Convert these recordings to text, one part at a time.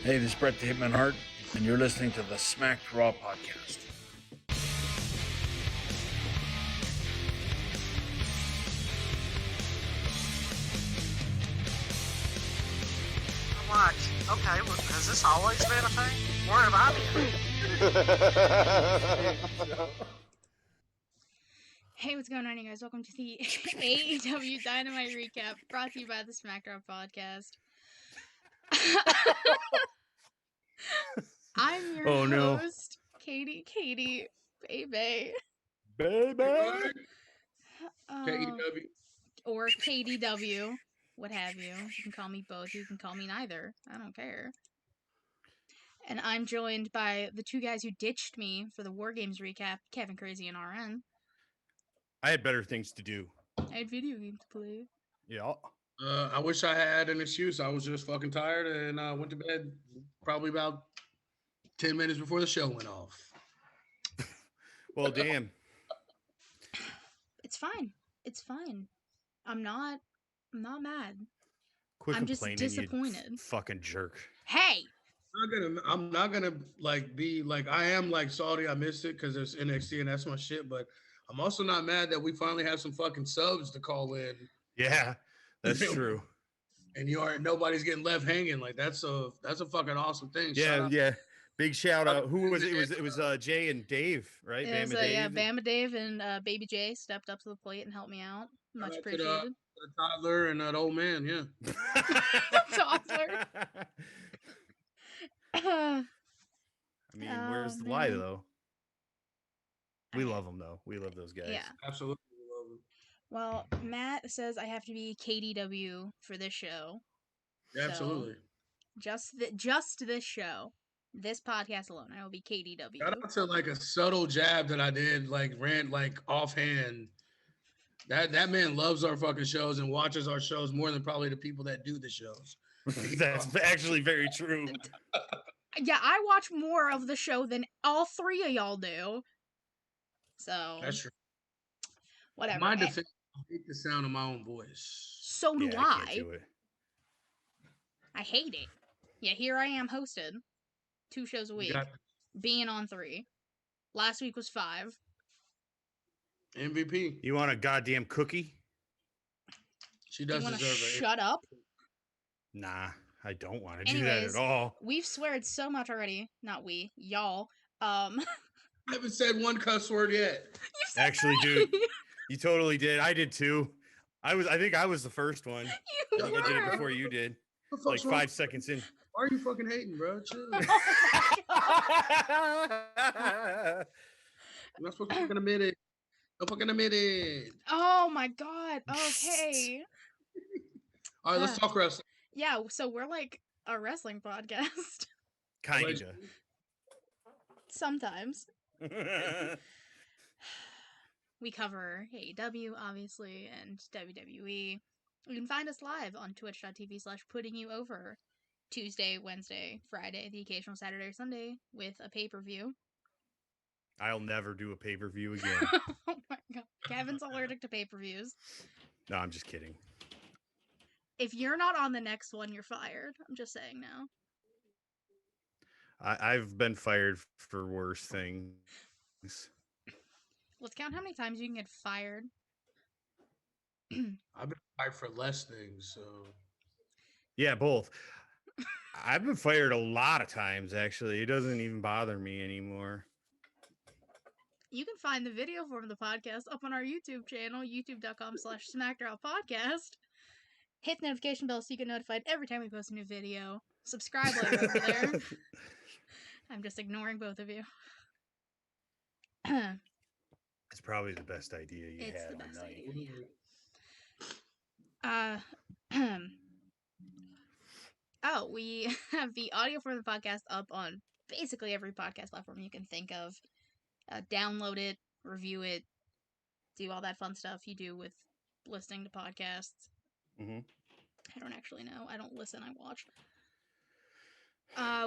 Hey, this is Brett the Hitman Hart, and you're listening to the Smacked Raw podcast. What? Okay, well, has this always been a thing? Where have I been? Hey, what's going on, you guys? Welcome to the AEW Dynamite recap, brought to you by the SmackDown podcast. I'm your host, Katie, baby. KEW. Or KDW, what have you. You can call me both, you can call me neither. I don't care. And I'm joined by the two guys who ditched me for the War Games recap, Kevin Crazy and RN. I had better things to do. I had video games to play. Yeah. I wish I had an excuse. I was just fucking tired and went to bed probably about 10 minutes before the show went off. Well, damn. It's fine. It's fine. I'm not mad. Quit I'm just complaining, disappointed. you fucking jerk. Hey! I'm not gonna like be like I am like salty. I missed it because there's NXT and that's my shit. But I'm also not mad that we finally have some fucking subs to call in. Yeah, that's true. And nobody's getting left hanging. Like that's a fucking awesome thing. Yeah. Big shout out. Who was it? It was Jay and Dave, right? It was, Bama Dave and Baby J stepped up to the plate and helped me out. Much appreciated. The toddler and that old man, yeah. Toddler. I mean, where's the lie, man. though? We love them, though. We love those guys. Yeah. Absolutely. Well, Matt says I have to be KDW for this show. Yeah, absolutely. Just this show. This podcast alone, I will be KDW. Shout out to like a subtle jab that I did, like ran like offhand. That man loves our fucking shows and watches our shows more than probably the people that do the shows. That's actually very true. Yeah, I watch more of the show than all three of y'all do. So that's true. Whatever. My defense, I hate the sound of my own voice. So do I can't do it. I hate it. Yeah, here I am hosted 2 shows a week, being on 3. Last week was 5. MVP. You want a goddamn cookie? She does deserve it. Shut up. Nah, I don't want to do that at all. We've sweared so much already. Not we, y'all. I haven't said one cuss word yet. Actually, dude, you totally did. I did too. I think I was the first one. You I did it before you did. Like 5 seconds in. Why are you fucking hating, bro? Chill. I'm not supposed to fucking admit it. Don't fucking admit it. Oh my god. Okay. All right, let's talk wrestling. Yeah, so we're like a wrestling podcast. Kinda. Sometimes. We cover AEW, obviously, and WWE. You can find us live on twitch.tv/puttingyouover Tuesday, Wednesday, Friday, the occasional Saturday or Sunday with a pay-per-view. I'll never do a pay-per-view again. Oh my god. Kevin's allergic to pay-per-views. No, I'm just kidding. If you're not on the next one, you're fired. I'm just saying now. I've been fired for worse things. Let's count how many times you can get fired. I've been fired for less things, so. Yeah, both. I've been fired a lot of times, actually. It doesn't even bother me anymore. You can find the video form of the podcast up on our YouTube channel, youtube.com/SmackDownPodcast. Hit the notification bell so you get notified every time we post a new video. Subscribe while you're over there. I'm just ignoring both of you. It's probably the best idea you had. It's the best idea. We have the audio for the podcast up on basically every podcast platform you can think of. Download it, review it, do all that fun stuff you do with listening to podcasts. Mm-hmm. I don't actually know. I don't listen, I watch.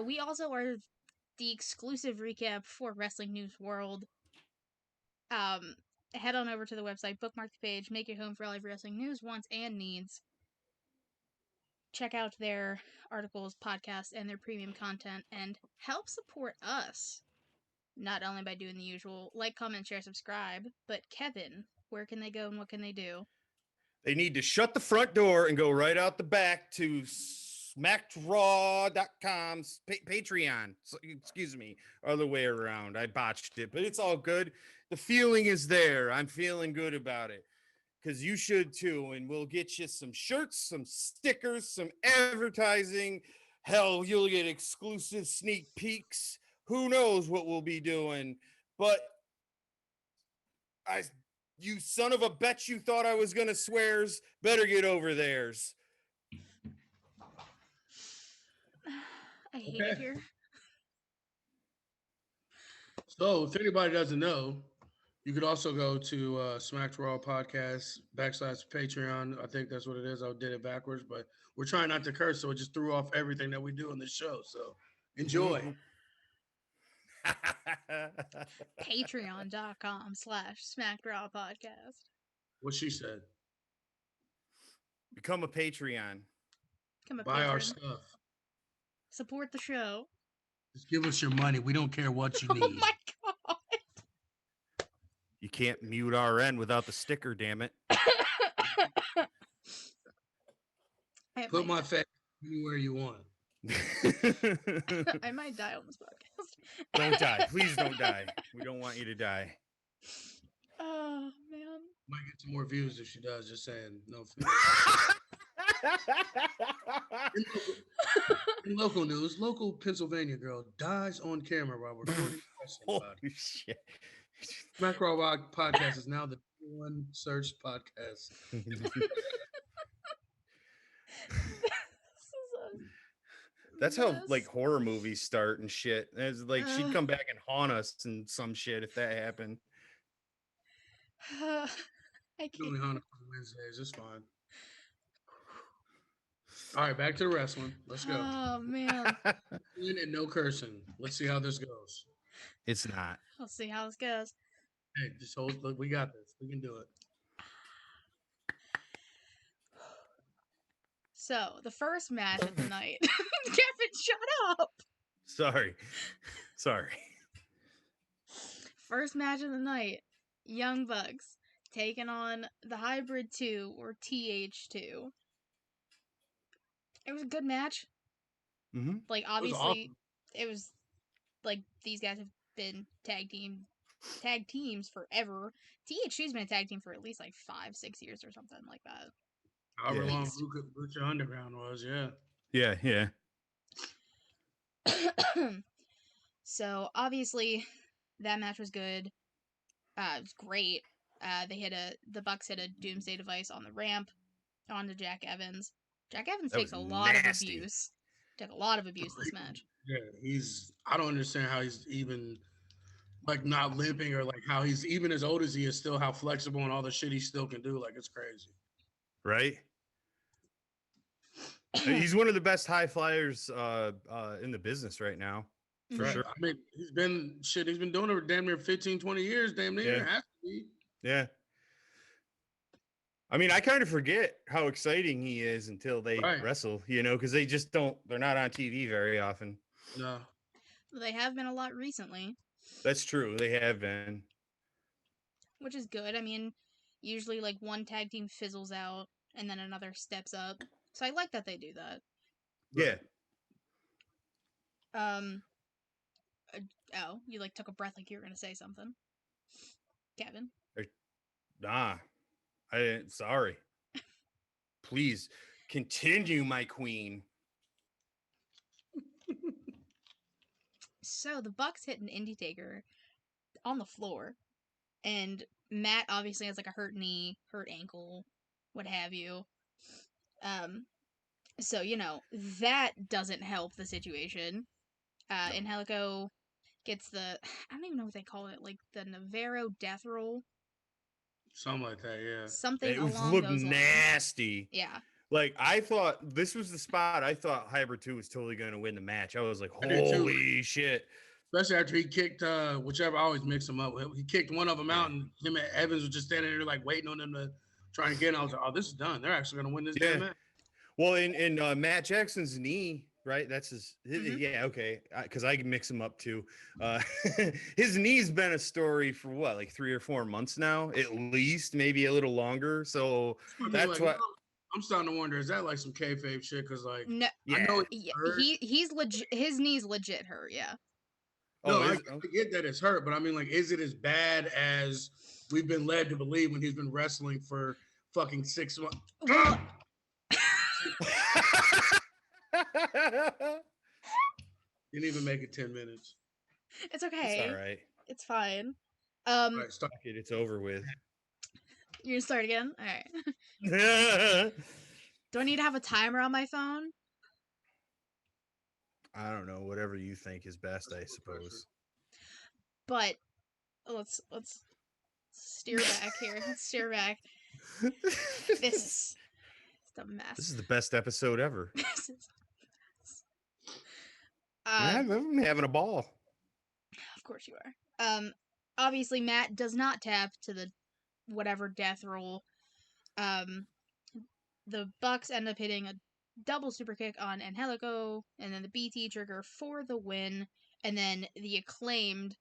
We also are the exclusive recap for Wrestling News World. Head on over to the website, bookmark the page, make it home for all of wrestling news, wants, and needs. check out their articles, podcasts, and their premium content, and help support us. Not only by doing the usual like, comment, share, subscribe, but Kevin, where can they go and what can they do? They need to shut the front door and go right out the back to smackedraw.com's Patreon. Excuse me, other way around. I botched it, but it's all good. The feeling is there. I'm feeling good about it because you should too. And we'll get you some shirts, some stickers, some advertising. Hell, you'll get exclusive sneak peeks. Who knows what we'll be doing? But you son of a bitch, you thought I was gonna swears. Better get over theirs. I hate it Okay. here. So, if anybody doesn't know, you could also go to Smack Raw Podcast /Patreon. I think that's what it is. I did it backwards, but we're trying not to curse, so it just threw off everything that we do on this show. So, enjoy. Patreon.com/SmackDrawPodcast. What she said. Become a Patreon. Become a Buy our patron. stuff. Support the show. Just give us your money. We don't care what you Oh need. my god. You can't mute RN without the sticker, damn it. Put my face anywhere you want. I might die on this podcast. Don't die. Please don't die. We don't want you to die. Oh, man. Might get some more views if she does. Just saying. No. In local news, local Pennsylvania girl dies on camera while recording wrestling Holy podcast. shit. Smack Raw Podcast is now the #1 searched podcast. That's how like horror movies start and shit. It's like she'd come back and haunt us and some shit if that happened. I Only can't. on Wednesdays. It's fine. All right, back to the wrestling. Let's go. Oh, man. And no cursing. Let's see how this goes. It's not. We'll see how this goes. Hey, just hold. Look, we got this. We can do it. So, the first match of the night. Kevin, shut up! Sorry. First match of the night. Young Bucks taking on the Hybrid 2 or TH2. It was a good match. Mm-hmm. Like, obviously, it was like these guys have been tag teams forever. TH2's been a tag team for at least like 5-6 years or something like that. However Yeah. long Lucha Underground was, yeah. Yeah. So obviously that match was good. It was great. The Bucks hit a Doomsday device on the ramp onto Jack Evans. Jack Evans That takes was a lot nasty. of abuse. Took a lot of abuse this match. Yeah, I don't understand how he's even like not limping or like how he's even as old as he is still how flexible and all the shit he still can do. Like it's crazy. Right? He's one of the best high flyers in the business right now. For Right. sure. I mean, he's been doing it for damn near 15, 20 years, damn near. Yeah. Has to be. Yeah. I mean, I kind of forget how exciting he is until they wrestle, because they're not on TV very often. No. They have been a lot recently. That's true. They have been. Which is good. I mean, usually like one tag team fizzles out and then another steps up. So I like that they do that. Yeah. You like took a breath like you were going to say something. Kevin? Nah. I didn't. Sorry. Please continue, my queen. So the Bucks hit an Indie Taker on the floor. And Matt obviously has like a hurt knee, hurt ankle, what have you. So, that doesn't help the situation. Angelico gets I don't even know what they call it, like the Navarro death roll. Something like that, yeah. Something It along looked those lines. nasty. Yeah. Like, I thought this was the spot. I thought Hybrid 2 was totally going to win the match. I was like, I did too. holy shit. Especially after he kicked whichever, I always mix them up. He kicked one of them out, and him and Evans was just standing there like waiting on them to try and get in. I was like, oh, this is done. They're actually going to win this damn match. Well, in Matt Jackson's knee, right? That's Mhm. yeah, okay. Because I can mix him up too. Uh, his knee's been a story for what, like 3 or 4 months now, at least, maybe a little longer. So I mean, that's like, now what. I'm starting to wonder, is that like some kayfabe shit? Because, like, No, I know Yeah. it's hurt. he's legit. His knees legit hurt. Yeah. No, Oh, I is get that it's hurt, but I mean, like, is it as bad as we've been led to believe when he's been wrestling for fucking 6 months? Well, Didn't even make it 10 minutes. it's It's okay. all right. It's fine. All right, start. Fuck it, it's over with. You're gonna start again. All right. I Do I need to have a timer on my phone? don't know. Whatever you think is best, I suppose. But let's steer back here. Let's steer back. This is the mess. This is the best episode ever. This is I'm having a ball. of course you are. Obviously Matt does not tap to the whatever death roll. The Bucks end up hitting a double super kick on Angelico, and then the BT trigger for the win, and then the Acclaimed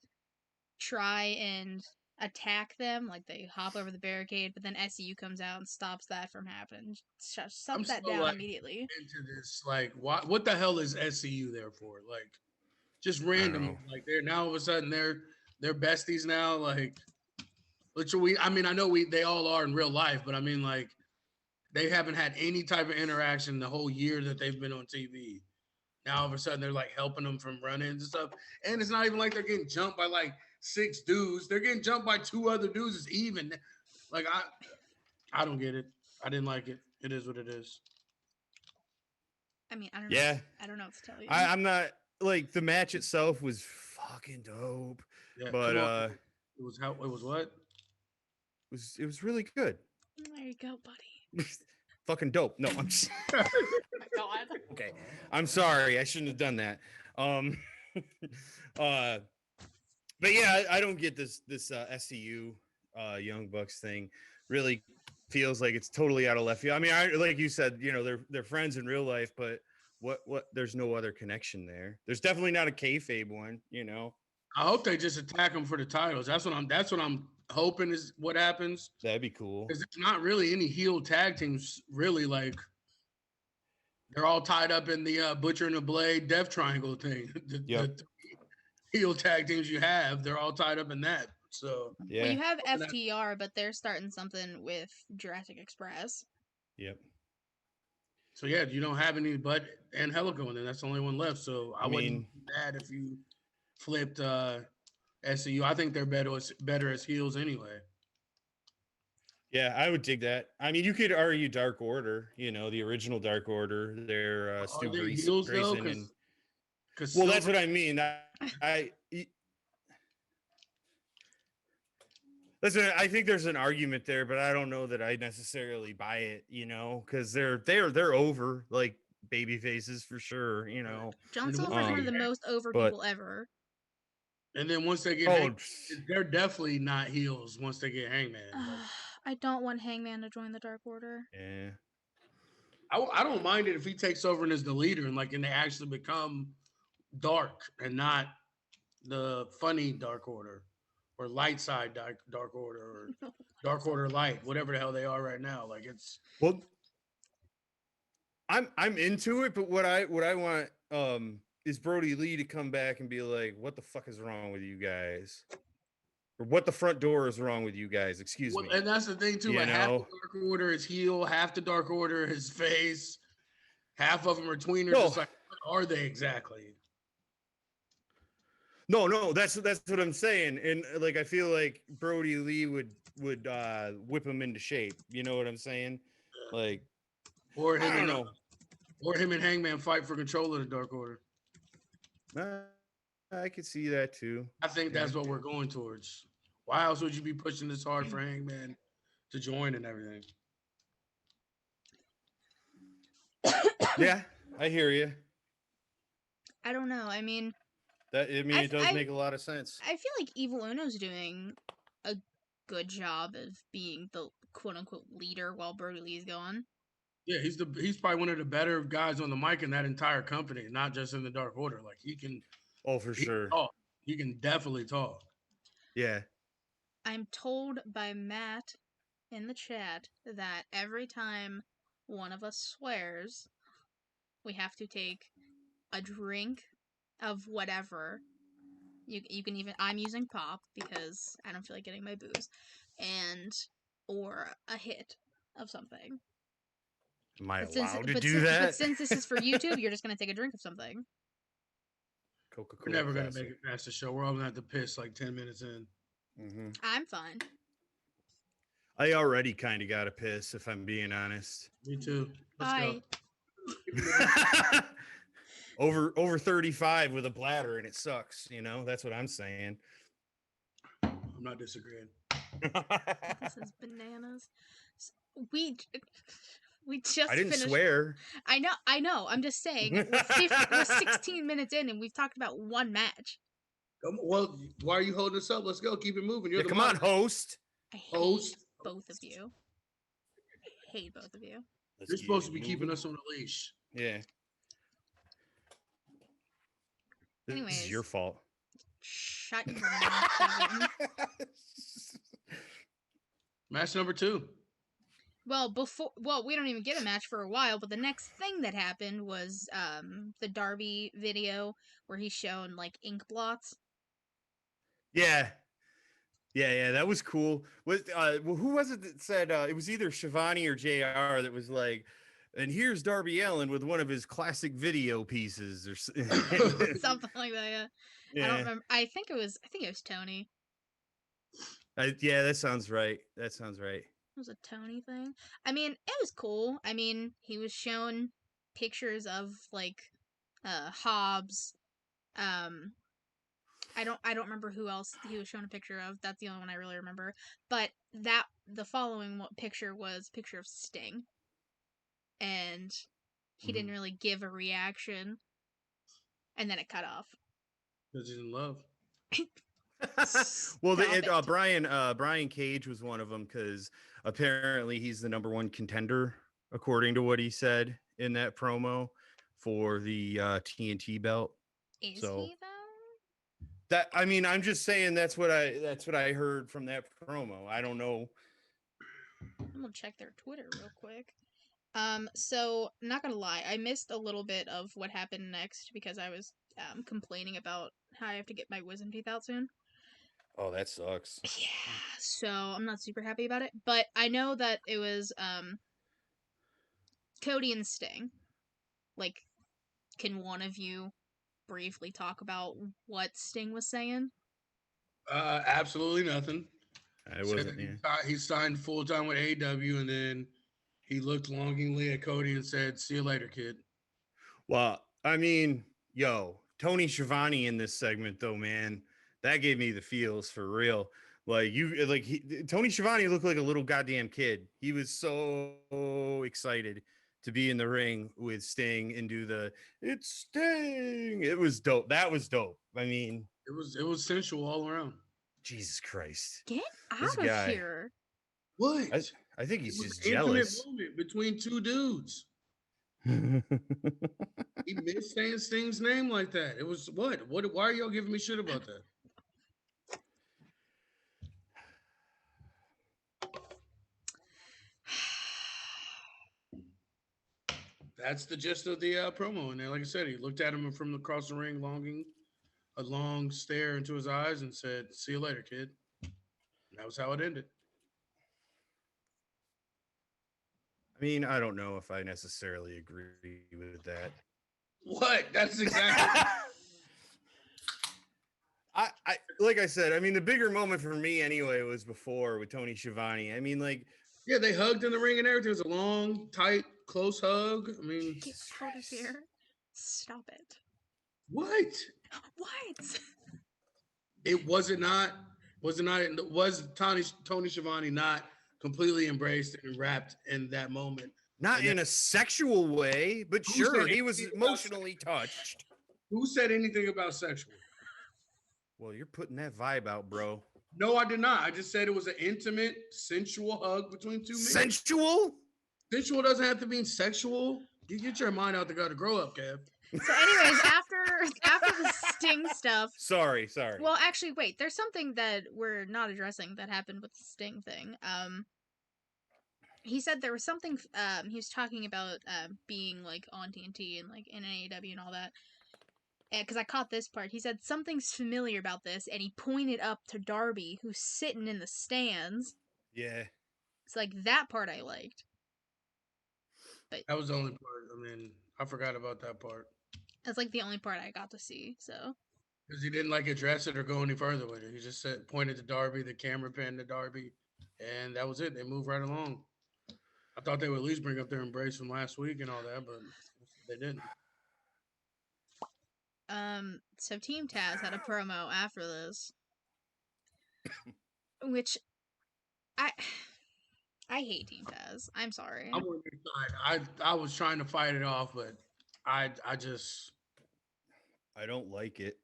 try and attack them, like they hop over the barricade, but then SCU comes out and stops that from happening. Shuts I'm that still, down like, immediately. into this. Like, what the hell is SCU there for? Like, just random. know. Like, they're now all of a sudden they're besties now. Like, literally, I mean, I know they all are in real life, but I mean, like, they haven't had any type of interaction the whole year that they've been on TV. Now all of a sudden they're like helping them from run-ins and stuff, and it's not even like they're getting jumped by like 6 dudes. They're getting jumped by 2 other dudes. It's even. Like, I don't get it. I didn't like it. It is what it is. I mean, I don't Yeah. know. I don't know what to tell you. I'm not like the match itself was fucking dope, Yeah, but come on. It was what? it was really good. There you go, buddy. Fucking dope. No, I'm just, Oh my God. okay. I'm sorry. I shouldn't have done that. But yeah, I don't get this SCU Young Bucks thing. Really feels like it's totally out of left field. I mean, like you said, you know, they're friends in real life, but what? There's no other connection there. There's definitely not a kayfabe one, you know. I hope they just attack them for the titles. That's what I'm hoping is what happens. That'd be cool. Because there's not really any heel tag teams, really. Like, they're all tied up in the Butcher and the Blade Death Triangle thing. Yep. The heel tag teams you have, they're all tied up in that. So Yeah. Well, you have FTR, but they're starting something with Jurassic Express. Yep. So yeah, you don't have any but Angelico, and then that's the only one left. So I wouldn't mean- be mad if you flipped SCU. I think they're better as heels anyway. Yeah, I would dig that. I mean, you could argue Dark Order, you know, the original Dark Order. They're Stu Are they Grayson, heels though? Grayson and Because well, that's what I mean. Listen, I think there's an argument there, but I don't know that I necessarily buy it, you know, because they're over like baby faces for sure, you know. John And Silver's one of the most over but- people ever. And then once they get Oh, they're definitely not heels once they get Hangman. I don't want Hangman to join the Dark Order. yeah. I don't mind it if he takes over and is the leader and they actually become dark and not the funny Dark Order or light side Dark Order or Dark Order Light, whatever the hell they are right now. Like, it's Well, I'm into it, but what I want is Brody Lee to come back and be like, "What the fuck is wrong with you guys?" Or what the front door is wrong with you guys? Excuse me. And that's the thing too. You Like, half the know? Dark Order is heel, half the Dark Order is face, half of them are tweeners. No. It's like, what are they exactly? No, that's what I'm saying. And like I feel like Brody Lee would whip him into shape. You know what I'm saying? Like, Or I him don't and know. or him and Hangman fight for control of the Dark Order. I could see that too. I think that's what we're going towards. Why else would you be pushing this hard for Hangman to join and everything? Yeah, I hear you. I don't know. I mean, It does make a lot of sense. I feel like Evil Uno's doing a good job of being the quote unquote leader while Brody Lee's gone. Yeah, he's probably one of the better guys on the mic in that entire company, not just in the Dark Order. Like he can sure. talk. He can definitely talk. Yeah. I'm told by Matt in the chat that every time one of us swears, we have to take a drink of whatever. You can even, I'm using pop because I don't feel like getting my booze, and or a hit of something. Am I But since allowed to but, do since, that? but since this is for YouTube, you're just gonna take a drink of something. Coca-Cola We're never gonna Classic. make it past the show. We're all gonna have to piss like 10 minutes in. Mm-hmm. I'm fine. I already kind of got a piss, if I'm being honest. Me too. Let's go. over 35 with a bladder, and it sucks. You know, that's what I'm saying. I'm not disagreeing. This is bananas. We just I didn't finished. swear. I know. I'm just saying we're 16 minutes in and we've talked about one match. Well, why are you holding us up? Let's go. Keep it moving. Yeah, come on, host. I hate Host. both of you. I hate both of you. You're supposed to be keeping us on a leash. Yeah. This Anyways. is your fault. Shut your mouth, Kevin. Match number 2. Well, we don't even get a match for a while, but the next thing that happened was the Darby video where he's shown like ink blots. Yeah, that was cool. Who was it that said it was either Shivani or JR that was like, and here's Darby Allin with one of his classic video pieces or something like that. Yeah. I don't remember. I think it was Tony. Yeah, that sounds right. It was a Tony thing. I mean, it was cool. I mean, he was shown pictures of like Hobbs. I don't remember who else he was shown a picture of. That's the only one I really remember. But the following picture was a picture of Sting. And he didn't really give a reaction. And then it cut off. Because he's in love. Well, Brian Cage was one of them because apparently he's the number 1 contender, according to what he said in that promo for the TNT belt. Is he though? That, I mean, I'm just saying that's what I heard from that promo. I don't know. I'm gonna check their Twitter real quick. So not gonna lie, I missed a little bit of what happened next because I was complaining about how I have to get my wisdom teeth out soon. Oh, that sucks. Yeah, so I'm not super happy about it, but I know that it was Cody and Sting. Like, can one of you briefly talk about what Sting was saying? Absolutely nothing. I wasn't. He signed full time with AEW, and then he looked longingly at Cody and said, "See you later, kid." Well, I mean, Tony Schiavone in this segment, though, man, that gave me the feels for real. Tony Schiavone looked like a little goddamn kid. He was so excited to be in the ring with Sting and do it's Sting. It was dope. That was dope. I mean, it was sensual all around. Jesus Christ. Get out of here. What? I think he's just jealous. Moment between two dudes. He missed saying Sting's name like that. It was what? Why are y'all giving me shit about that? That's the gist of the promo in there. Like I said, he looked at him from across the ring, a long stare into his eyes, and said, "See you later, kid." And that was how it ended. I mean, I don't know if I necessarily agree with that. What? That's exactly. I like I said, I mean, the bigger moment for me anyway was before with Tony Schiavone. I mean, like, yeah, they hugged in the ring and everything. It was a long, tight, close hug. I mean, get out of here. Stop it. What? What? It was Tony Schiavone not completely embraced and wrapped in that moment? Not in a sexual way, but sure, he was emotionally touched. Who said anything about sexual? Well, you're putting that vibe out, bro. No, I did not. I just said it was an intimate, sensual hug between two men. Sensual? Sensual doesn't have to mean sexual. You get your mind out the gutter. Grow up, Kev. So, anyways, after the Sting stuff. Sorry. Well, actually, wait. There's something that we're not addressing that happened with the Sting thing. He said there was something. He was talking about being like on TNT and like in AEW and all that. Because I caught this part. He said something's familiar about this, and he pointed up to Darby, who's sitting in the stands. Yeah. It's like that part I liked. But That was the only part. I mean, I forgot about that part. that's like the only part I got to see. So Because he didn't like address it or go any further with it. He just said pointed to Darby, the camera panned to Darby, and that was it. They moved right along. I thought they would at least bring up their embrace from last week and all that, but they didn't. so Team Taz had a promo after this, which I hate Team Taz. I'm sorry. I'm on your side. I was trying to fight it off, but I don't like it.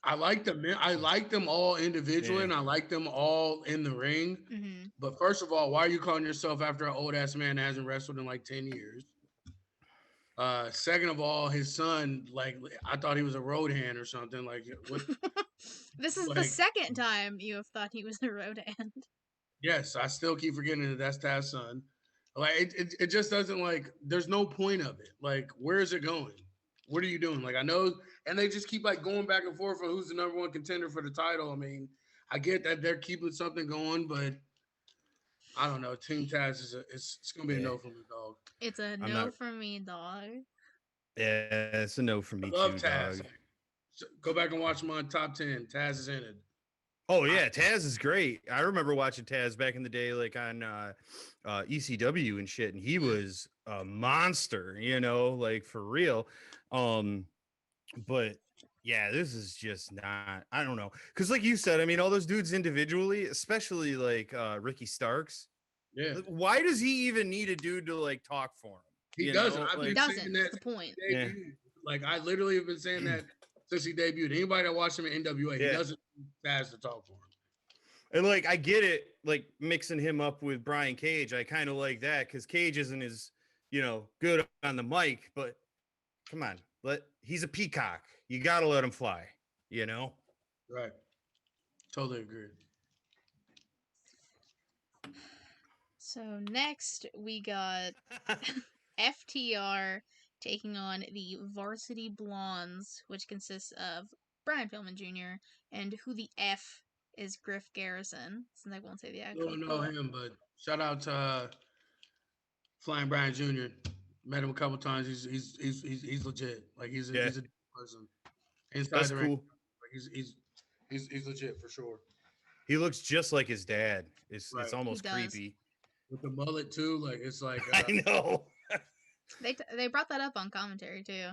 I like them. I like them all individually, Yeah. and I like them all in the ring. Mm-hmm. But first of all, why are you calling yourself after an old ass man that hasn't wrestled in like 10 years? Second of all, his son, like, I thought he was a road hand or something. Like, what? This is the Like- second time you have thought he was a road hand. Yes, I still keep forgetting that that's Taz's son. Like, it just doesn't, like, there's no point of it. Like, where is it going? What are you doing? Like, I know, and they just keep like going back and forth on who's the number one contender for the title. I mean, I get that they're keeping something going, but I don't know. Team Taz it's gonna be a no from the dog. It's a no not- for me, dog. Yeah, it's a no for me I love too, Taz. dog. So go back and watch my top 10. Taz is in it. Oh yeah, Taz is great. I remember watching Taz back in the day, like on ECW and shit, and he was a monster, you know, like for real. But yeah, this is just not. I don't know, because like you said, I mean, all those dudes individually, especially like Ricky Starks. Yeah, like, why does he even need a dude to like talk for him? he You doesn't. know, I've He been like- saying doesn't. that That's the point. Yeah. debut. Like, I literally have been saying that since he debuted. Anybody that watched him in NWA, he Yeah. doesn't need Taz to talk for him. And like I get it, like mixing him up with Brian Cage, I kind of like that because Cage isn't as, you know, good on the mic, but come on, he's a peacock. You gotta let him fly, you know? Right. Totally agree. So next we got FTR taking on the Varsity Blondes, which consists of Brian Pillman Jr. and who the F is Griff Garrison, since I won't say the actual. Don't know him, but shout out to Flying Brian Jr. Met him a couple times. He's legit. Like he's a person. Inside That's the cool. ring, like he's legit for sure. He looks just like his dad. It's Right. almost He does. creepy. With the mullet too, like it's like I know. They brought that up on commentary too.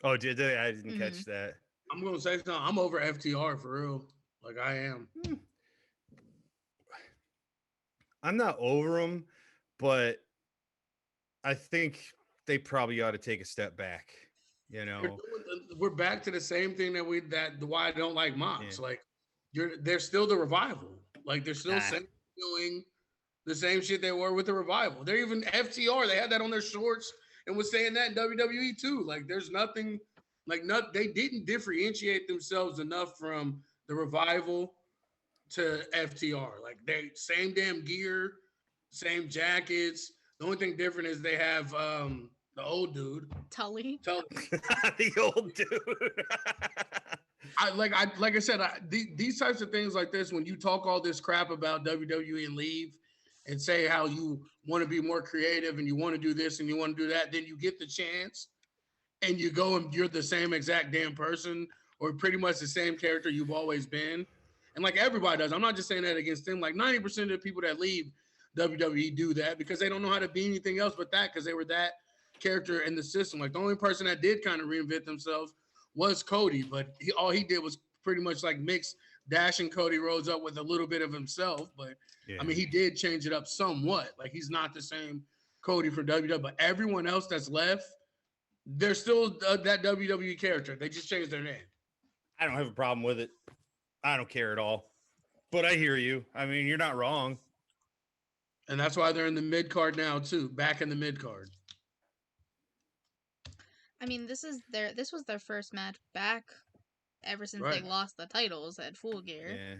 Oh, did they? I didn't catch that. I'm gonna say something. I'm over FTR for real. Like I am. I'm not over him, but I think they probably ought to take a step back. You know, We're back to the same thing that why I don't like Mox. Yeah. Like they're still the revival. Like they're still Ah. doing the same shit they were with the revival. They're even FTR. They had that on their shorts and was saying that in WWE too. Like there's nothing they didn't differentiate themselves enough from the revival to FTR. Like they same damn gear, same jackets. The only thing different is they have the old dude. Tully. the old dude. Like I said, these types of things like this, when you talk all this crap about WWE and leave and say how you want to be more creative and you want to do this and you want to do that, then you get the chance and you go and you're the same exact damn person or pretty much the same character you've always been. And like everybody does, I'm not just saying that against them. Like 90% of the people that leave WWE do that because they don't know how to be anything else but that because they were that character in the system. Like the only person that did kind of reinvent themselves was Cody, but all he did was pretty much like mix Dash and Cody Rhodes up with a little bit of himself. But Yeah. I mean, he did change it up somewhat. Like he's not the same Cody from WWE, but everyone else that's left, they're still that WWE character. They just changed their name. I don't have a problem with it. I don't care at all. But I hear you. I mean, you're not wrong. And that's why they're in the mid card now too. Back in the mid card. I mean, this was their first match back ever since they Right. lost the titles at Full Gear. Yeah.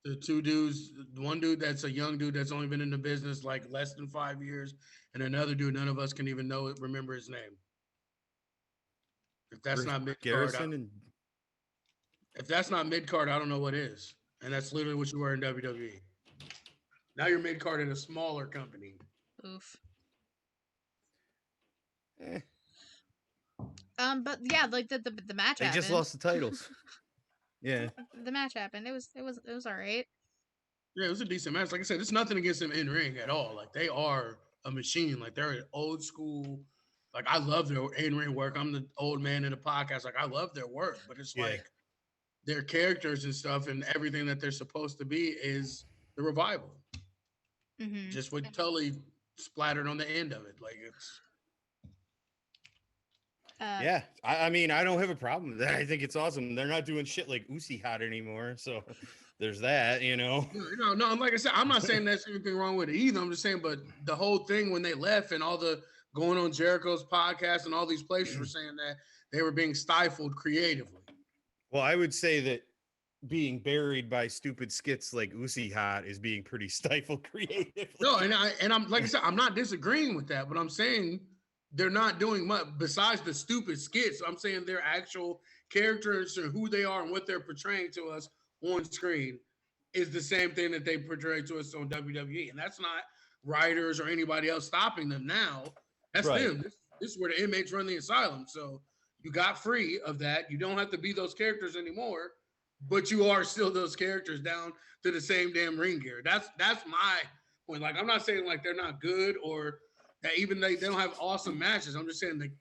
The two dudes, one dude that's a young dude that's only been in the business like less than 5 years, and another dude none of us can even remember his name. If that's Bruce not mid card, Garrison and if that's not mid card, I don't know what is. And that's literally what you were in WWE. Now you're mid card in a smaller company. Oof. eh, But yeah, like the match they happened. just lost the titles. Yeah. The match happened. It was all right. Yeah, it was a decent match. Like I said, it's nothing against them in ring at all. Like they are a machine. Like they're an old school. Like I love their in ring work. I'm the old man in the podcast. Like I love their work, but it's Yeah. like their characters and stuff and everything that they're supposed to be is the Revival. Mm-hmm. Just with Tully splattered on the end of it. Like it's Yeah. I mean, I don't have a problem with that. I think it's awesome. They're not doing shit like Uzi hot anymore. So there's that, you know. No. Like I said, I'm not saying there's anything wrong with it either. I'm just saying, but the whole thing when they left and all the going on Jericho's podcast and all these places were saying that they were being stifled creatively. Well, I would say that being buried by stupid skits like Uzi hot is being pretty stifled creatively. No, and I'm like I said, I'm not disagreeing with that, but I'm saying they're not doing much besides the stupid skits. I'm saying their actual characters and who they are and what they're portraying to us on screen is the same thing that they portray to us on WWE. And that's not writers or anybody else stopping them now. That's Right. them. This is where the inmates run the asylum. So you got free of that. You don't have to be those characters anymore, but you are still those characters down to the same damn ring gear. That's my point. Like, I'm not saying like they're not good or that even they don't have awesome matches. I'm just saying like,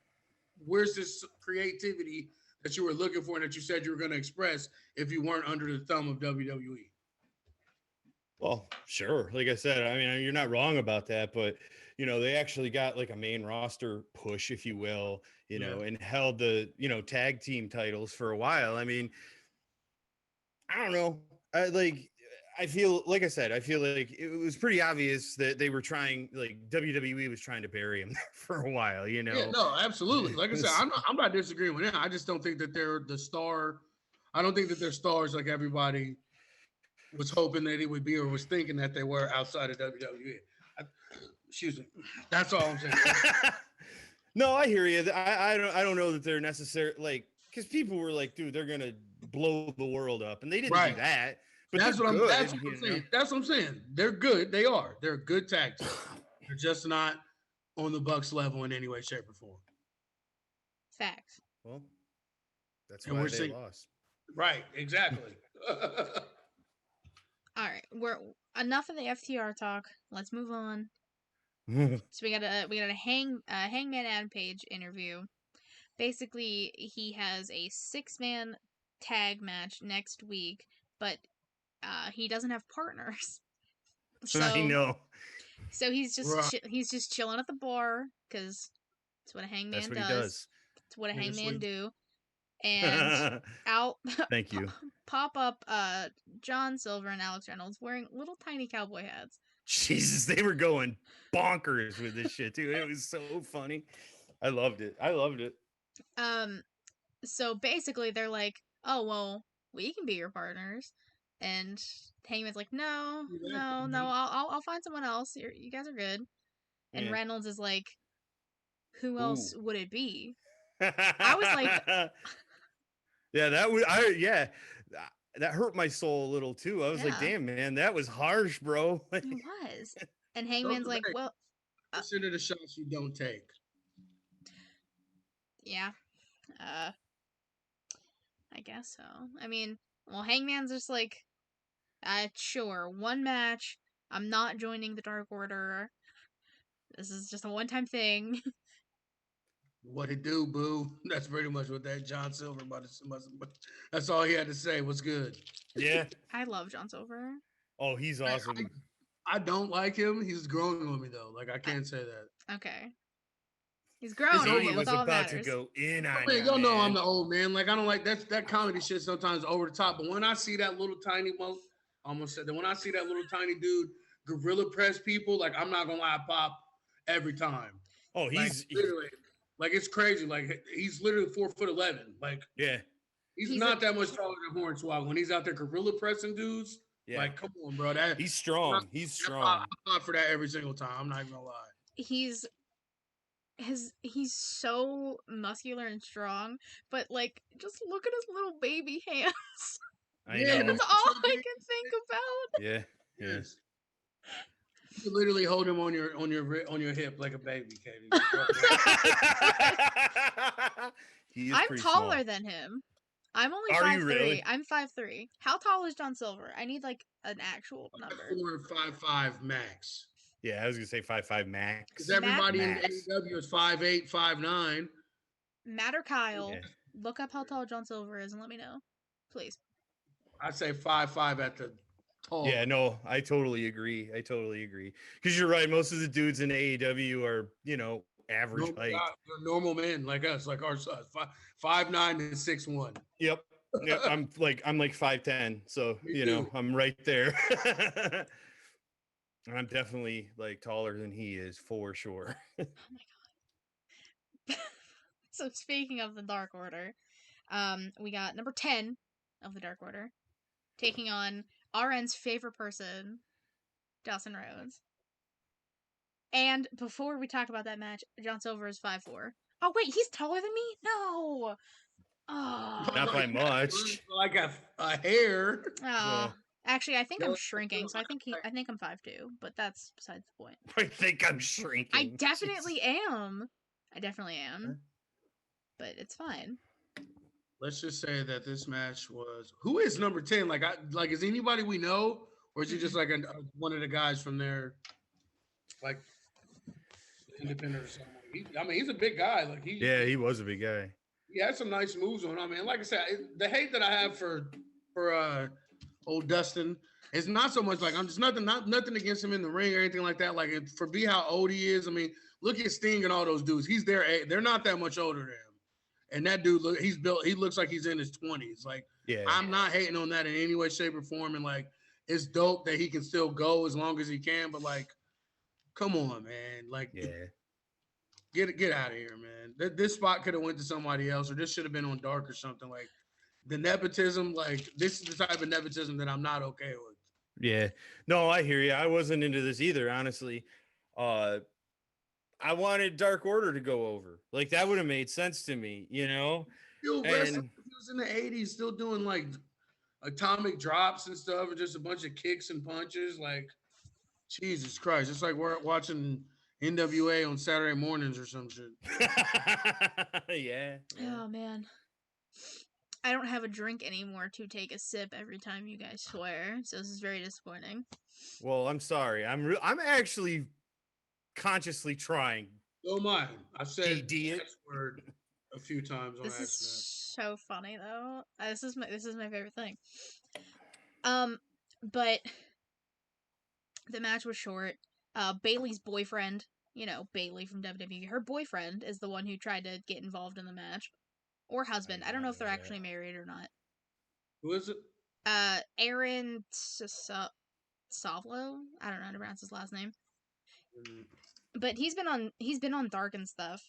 where's this creativity that you were looking for and that you said you were going to express if you weren't under the thumb of WWE? Well, sure. Like I said, I mean, you're not wrong about that, but you know, they actually got like a main roster push, if you will, you know, and held the, you know, tag team titles for a while. I mean, I don't know. I feel like it was pretty obvious that they were trying, like WWE was trying to bury him for a while, you know? Yeah, no, absolutely. Like I said, I'm not disagreeing with that. I just don't think that they're the star. I don't think that they're stars like everybody was hoping that it would be or was thinking that they were outside of WWE. Excuse me. That's all I'm saying. No, I hear you. I don't know that they're necessary, like, because people were like, dude, they're gonna blow the world up, and they didn't do that. But that's what I'm saying. That's what I'm saying. They're good. They are. They're a good tag team. They're just not on the Bucks level in any way, shape, or form. Facts. Well, that's why they lost. Right. Exactly. All right, we're enough of the FTR talk. Let's move on. So we got a Hangman Adam Page interview. Basically, he has a 6-man tag match next week, but he doesn't have partners. So, I know. So he's just chilling at the bar because that's what a hangman That's what does. he does. It's what a hangman do. And out Thank you. Pop up John Silver and Alex Reynolds wearing little tiny cowboy hats. Jesus, they were going bonkers with this shit too. It was so funny. I loved it. So basically they're like, oh well, we can be your partners. And Hangman's like, no, I'll find someone else. You guys are good. And Reynolds is like, who else would it be? I was like, yeah, that hurt my soul a little too. I was like, damn, man, that was harsh, bro. It was. And Hangman's like, well, consider the shots you don't take. Yeah. I guess so. I mean, well, Hangman's just like, sure, one match. I'm not joining the Dark Order. This is just a one-time thing. What it do, boo? That's pretty much what that John Silver that's all he had to say. What's good? Yeah. I love John Silver. Oh, he's awesome. I don't like him. He's growing on me though. Like I can't say that. Okay. He's growing. He was about to go in on you. Y'all know I'm the old man. Like I don't like that comedy shit sometimes over the top. But when I see that little tiny when I see that little tiny dude gorilla press people, like I'm not gonna lie, pop every time. Oh, Like literally, like it's crazy. Like he's literally 4'11". Like yeah. he's not that much taller than Hornswoggle. When he's out there gorilla pressing dudes, Yeah. like come on, bro. That He's strong. He's strong. I pop for that every single time. I'm not even gonna lie. He's so muscular and strong, but like just look at his little baby hands. I Yeah, know. That's all I can think about. Yeah. Yeah. Yes. You can literally hold him on your hip like a baby, Katie. He is I'm pretty taller small. than him. I'm only Are 5'3". you really? I'm 5'3". How tall is John Silver? I need like an actual number. 4'5" max. Yeah, I was gonna say 5'5" max. Because everybody in Max. AEW is 5'8", 5'9". Matt or Kyle, Yeah. look up how tall John Silver is and let me know, please. I'd say 5'5" at the tall. Yeah, no, I totally agree. Because you're right. Most of the dudes in AEW are, average height. They're normal men like us, like our 5'9" to 6'1". Yep. Yep. I'm like 5'10", so Me too. I'm right there. And I'm definitely like taller than he is for sure. Oh my god. So speaking of the Dark Order, we got number 10 of the Dark Order taking on RN's favorite person, Dawson Rhodes. And before we talk about that match, John Silver is 5'4". Oh wait, he's taller than me? No. Oh. Not by much. Like a hair. Oh. Actually, I think I'm No, shrinking, so I think I'm 5'2", but that's besides the point. I think I'm shrinking. I definitely am. But it's fine. Let's just say that this match was. Who is number 10? Like, is anybody we know, or is he just like one of the guys from there, like independent or something? He's a big guy. Like he was a big guy. He had some nice moves on him. I mean, like I said, the hate that I have for old Dustin is not so much like I'm just nothing against him in the ring or anything like that. Like for how old he is. I mean, look at Sting and all those dudes. He's they're not that much older than him. And that dude, he looks like he's in his 20s. Like, Yeah. I'm not hating on that in any way, shape, or form. And like, it's dope that he can still go as long as he can. But like, come on, man. Like, get out of here, man. This spot could have went to somebody else, or this should have been on Dark or something. Like, the nepotism, like, this is the type of nepotism that I'm not okay with. Yeah. No, I hear you. I wasn't into this either, honestly. I wanted Dark Order to go over. Like, that would have made sense to me, Still wrestling. He was in the 80s, still doing like atomic drops and stuff, and just a bunch of kicks and punches. Like, Jesus Christ. It's like we're watching NWA on Saturday mornings or some shit. Yeah. Oh, man. I don't have a drink anymore to take a sip every time you guys swear, so this is very disappointing. Well, I'm sorry. I'm actually consciously trying. Oh my! I've said the word a few times on This accident. is so funny though. This is my favorite thing. But the match was short. Bailey's boyfriend, Bailey from WWE, her boyfriend is the one who tried to get involved in the match, or husband. I don't know if they're actually married or not. Who is it? Aaron Savlo. I don't know how to pronounce his last name. But he's been on Dark and stuff.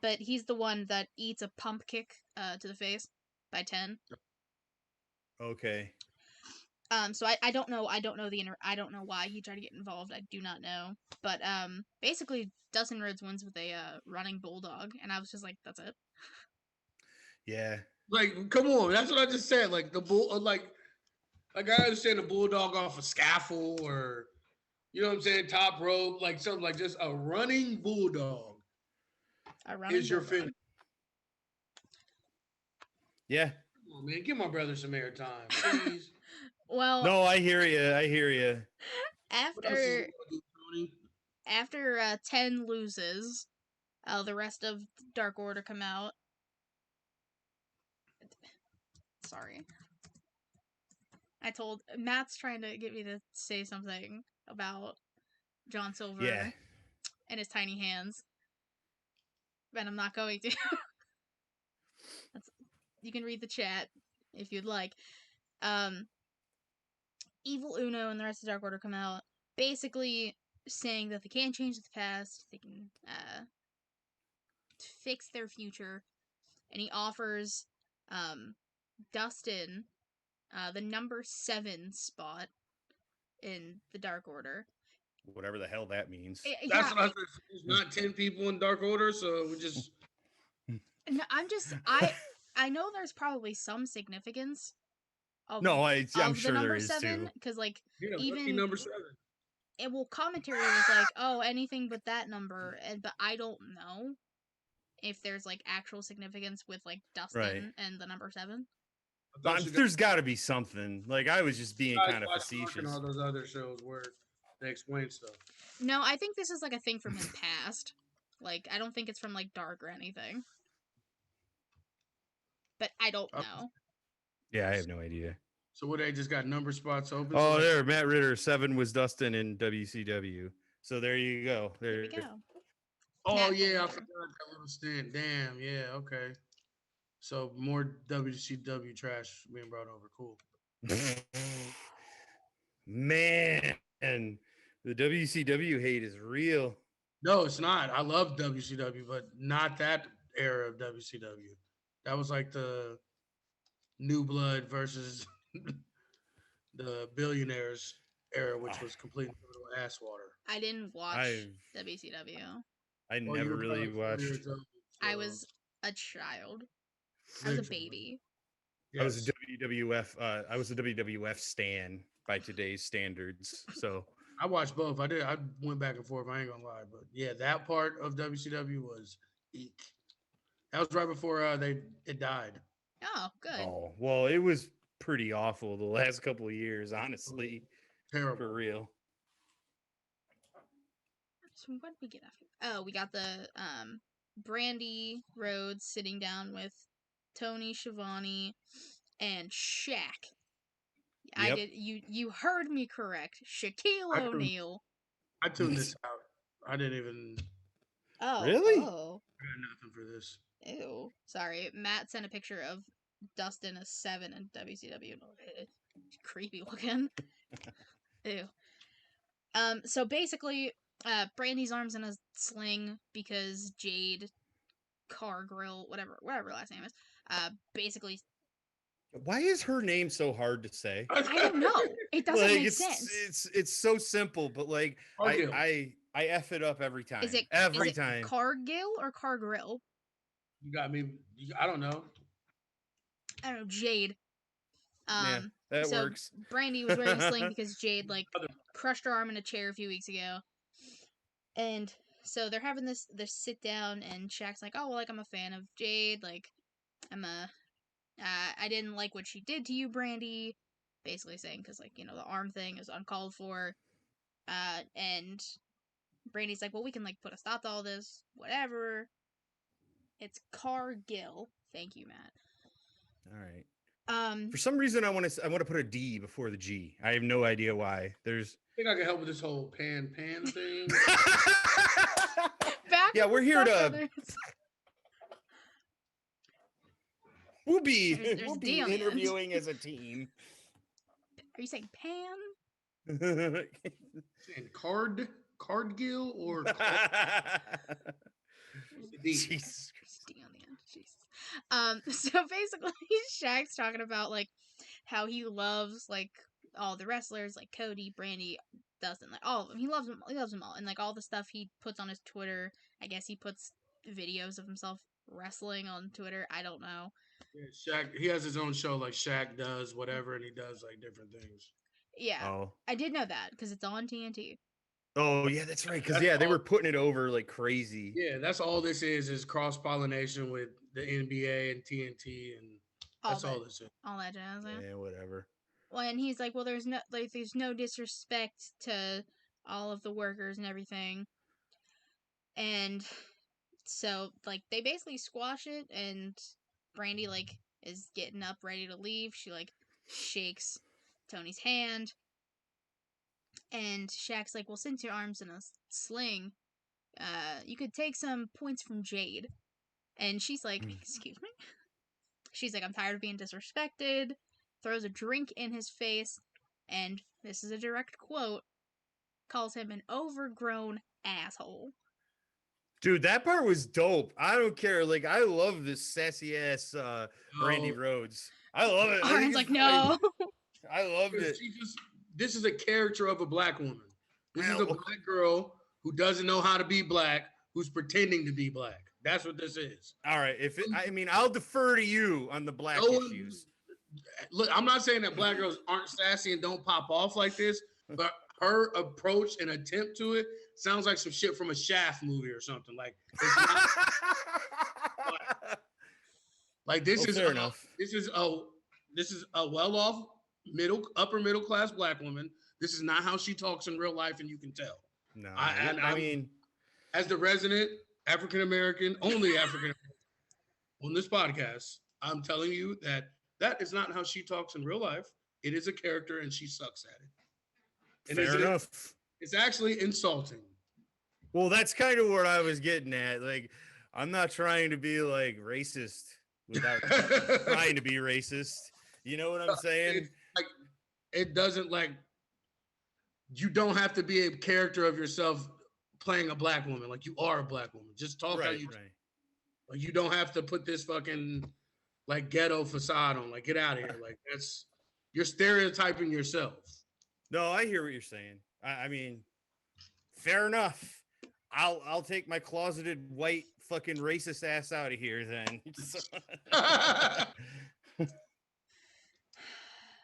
But he's the one that eats a pump kick to the face by 10. Okay. So I don't know I don't know why he tried to get involved. I do not know. But basically Dustin Rhodes wins with a running bulldog, and I was just like, that's it. Yeah. Like, come on, that's what I just said. Like the bull, like I understand the bulldog off a scaffold, or you know what I'm saying, top rope, like something like just a running bulldog. Is your finish? Yeah. Come on, man, give my brother some airtime, please. Well, no, I hear you. After 10 loses, the rest of Dark Order come out. Sorry. Matt's trying to get me to say something about John Silver and his tiny hands. But I'm not going to. You can read the chat if you'd like. Evil Uno and the rest of Dark Order come out. basically saying that they can't change the past, they can fix their future, and he offers Dustin the number 7 spot in the Dark Order. Whatever the hell that means. That's what I said. There's not 10 people in Dark Order, so we just. No, I know there's probably some significance of No, I'm of the sure number there is 7 too. because like Yeah, lucky even number 7. commentary was like, oh, anything but that number, but I don't know if there's like actual significance with like Dustin Right. and the number 7. There's got to be something. Like I was just being kind of And facetious. all those other shows where they explain stuff. No, I think this is like a thing from his past. Like I don't think it's from like Dark or anything. But I don't know. Yeah, I have no idea. So what, they just got number spots open? Oh, so there, Matt Ritter. 7 was Dustin in WCW. So there you go. There we go. Oh Matt yeah, I Ritter. forgot that little stint. Damn, yeah, okay. So more WCW trash being brought over. Cool. Man, the WCW hate is real. No, it's not. I love WCW, but not that era of WCW. That was like the New Blood versus the Billionaires era, which was complete ass water. I didn't watch WCW. I Well, never you were really probably 4 watched. years old, I so- was a child. I was a Literally. baby. I was a Yes. WWF. I was a WWF stan by today's standards. So I watched both. I went back and forth. I ain't gonna lie, but yeah, that part of WCW was eek. That was right before it died. Oh, good. oh well, it was pretty awful the last couple of years, honestly, Terrible. for real. So what did we get after? Oh, we got the Brandy Rhodes sitting down with Tony Schiavone and Shaq. I Yep. did. You heard me correct. Shaquille I tuned- O'Neal. I tuned this out. I didn't even. Oh, Really? Oh, I got nothing for this. ew. Sorry, Matt sent a picture of Dustin as 7 in WCW. Creepy looking. Ew. So basically, Brandy's arm's in a sling because Jade Cargill, whatever last name is, basically, Why is her name so hard to say? I don't know. It doesn't Like make sense. it's so simple, but like Cargill. I F it up every time. Is it every time? Cargill or Cargill? You got me. I don't know. I don't know. Jade. Yeah, that so works. Brandy was wearing a sling because Jade like crushed her arm in a chair a few weeks ago, and so they're having this sit down, and Shaq's like, "Oh, well, like I'm a fan of Jade. Like I didn't like what she did to you, Brandy." Basically saying because like the arm thing is uncalled for, and Brandy's like, "Well, we can like put a stop to all this, whatever." It's Cargill. Thank you, Matt. All right. For some reason, I want to put a D before the G. I have no idea why. There's. I think I can help with this whole pan thing. Back Yeah, with we're the here Step to. Brothers. We'll be There's we'll a be D on the end. interviewing as a team. Are you saying Pan? Saying Cardgill or D? Jesus. D on the end. Jesus. So basically, Shaq's talking about like how he loves like all the wrestlers, like Cody, Brandy, Dustin, like all of them. He loves them. He loves them all, and like all the stuff he puts on his Twitter. I guess he puts videos of himself wrestling on Twitter. I don't know. Yeah, Shaq. He has his own show like Shaq does whatever, and he does like different things. Yeah, Oh. I did know that because it's on TNT. Oh yeah, that's right. Because That's they all- were putting it over like crazy. Yeah, that's all this is cross pollination with the NBA and TNT, and that's all this is. All that jazz. Yeah. Yeah, whatever. Well, and he's like, well, there's no disrespect to all of the workers and everything, and so like they basically squash it, and Brandy like is getting up ready to leave. She like shakes Tony's hand, and Shaq's like, well, since your arm's in a sling, you could take some points from Jade, and she's like, excuse me. She's like, I'm tired of being disrespected. Throws a drink in his face, and this is a direct quote. calls him an overgrown asshole. Dude, that part was dope. I don't care. Like, I love this sassy ass Brandy Rhodes. I love it. Aaron's like, no. I loved it. This is a character of a black woman. This is a Well, black girl who doesn't know how to be black, who's pretending to be black. That's what this is. All right. I mean, I'll defer to you on the black issues. Look, I'm not saying that black girls aren't sassy and don't pop off like this, but her approach and attempt to it sounds like some shit from a Shaft movie or something. Like, it's not, like this is fair enough. This is a well-off upper middle class black woman. This is not how she talks in real life, and you can tell. No, I mean, as the resident African American, only African American on this podcast, I'm telling you that is not how she talks in real life. It is a character, and she sucks at it. And fair enough. It's actually insulting. Well, that's kind of what I was getting at. Like, I'm not trying to be like racist without trying to be racist. You know what I'm saying? It doesn't like. You don't have to be a character of yourself playing a black woman. Like, you are a black woman. Just talk how you. Right. Like, you don't have to put this fucking like ghetto facade on. Like, get out of here. Like, you're stereotyping yourself. No, I hear what you're saying. I mean, fair enough. I'll take my closeted white fucking racist ass out of here then.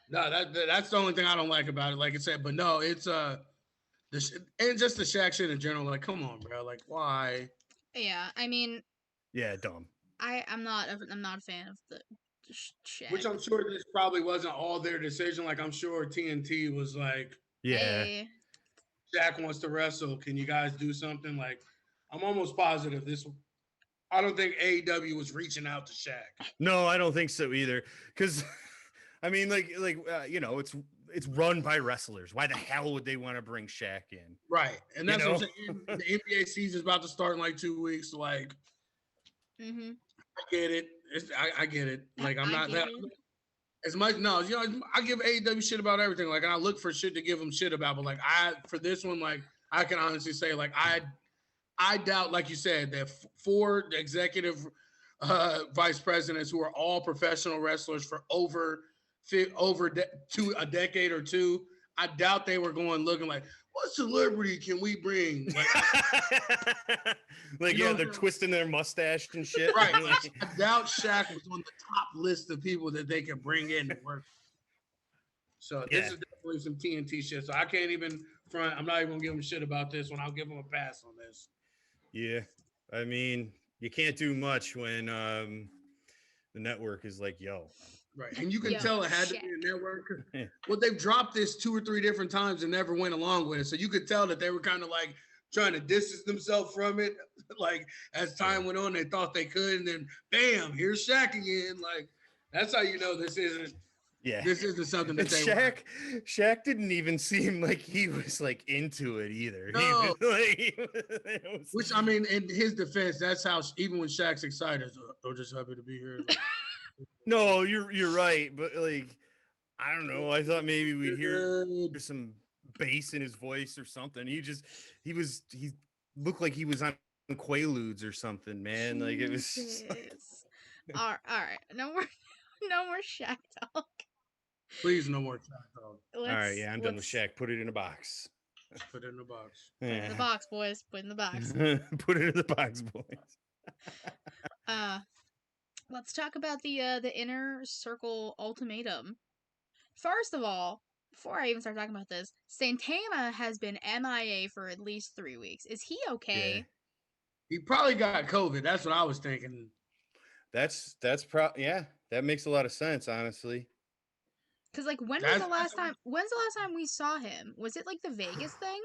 No, that's the only thing I don't like about it. Like I said, but no, it's and just the Shaq shit in general. Like, come on, bro. Like, why? Yeah, I mean, yeah, dumb. I'm not a fan of the Shaq. Which I'm sure this probably wasn't all their decision. Like, I'm sure TNT was like, yeah, hey. Shaq wants to wrestle. Can you guys do something? Like, I'm almost positive this. I don't think AEW was reaching out to Shaq. No, I don't think so either. Because, I mean, you know, it's run by wrestlers. Why the hell would they want to bring Shaq in? Right, and that's what I'm saying. The NBA season's about to start in like 2 weeks. So like, I get it. I get it. Like, I'm not that. As much, no, you know, I give AEW shit about everything. Like, and I look for shit to give them shit about. But like, for this one, like, I can honestly say, like, I doubt, like you said, that 4 executive vice presidents who are all professional wrestlers for over a decade or two. I doubt they were going looking like, what celebrity can we bring? Like, yeah, they're twisting their mustache and shit. Right. I doubt Shaq was on the top list of people that they could bring in to work. So this is definitely some TNT shit. So I can't even front. I'm not even gonna give them shit about this one. I'll give them a pass on this. Yeah, I mean, you can't do much when the network is like, yo. Right, and you can tell it had to be a network. Well, they've dropped this 2 or 3 different times and never went along with it. So you could tell that they were kind of like trying to distance themselves from it. Like, as time went on, they thought they could, and then bam, here's Shaq again. Like, that's how you know this isn't. Yeah, this isn't something that Shaq didn't even seem like he was like into it either. No. Which, I mean, in his defense, that's how even when Shaq's excited, I'm just happy to be here. No, you're right, but like, I don't know. I thought maybe we'd hear some bass in his voice or something. He looked like he was on Quaaludes or something, man. Like, it was. All right, no more Shaq talk. Please, no more Shaq talk. All right, yeah, I'm done with Shaq. Put it in a box. Put it in the box. Put it in the box, boys. Put it in the box. Put it in the box, boys. Let's talk about the Inner Circle ultimatum. First of all, before I even start talking about this, Santana has been MIA for at least 3 weeks. Is he okay? Yeah. He probably got COVID. That's what I was thinking. That makes a lot of sense, honestly. Because, like, when's the last time we saw him? Was it like the Vegas thing?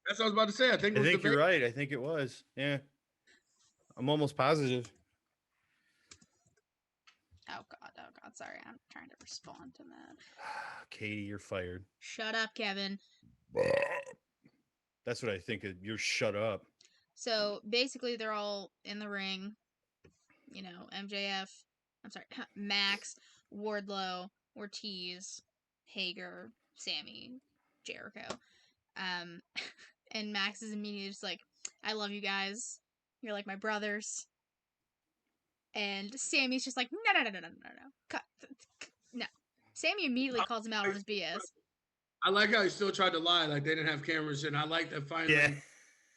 That's what I was about to say. I think you're right. I think it was. Yeah. I'm almost positive. Oh God. Sorry, I'm trying to respond to that. Katie, you're fired. Shut up, Kevin. That's what I think of. You're shut up. So basically, they're all in the ring. You know, Max, Wardlow, Ortiz, Hager, Sammy, Jericho. And Max is immediately just like, I love you guys. You're like my brothers. And Sammy's just like, no. No. Sammy immediately calls him out on his BS. I like how he still tried to lie, like they didn't have cameras, and I like that finally Yeah.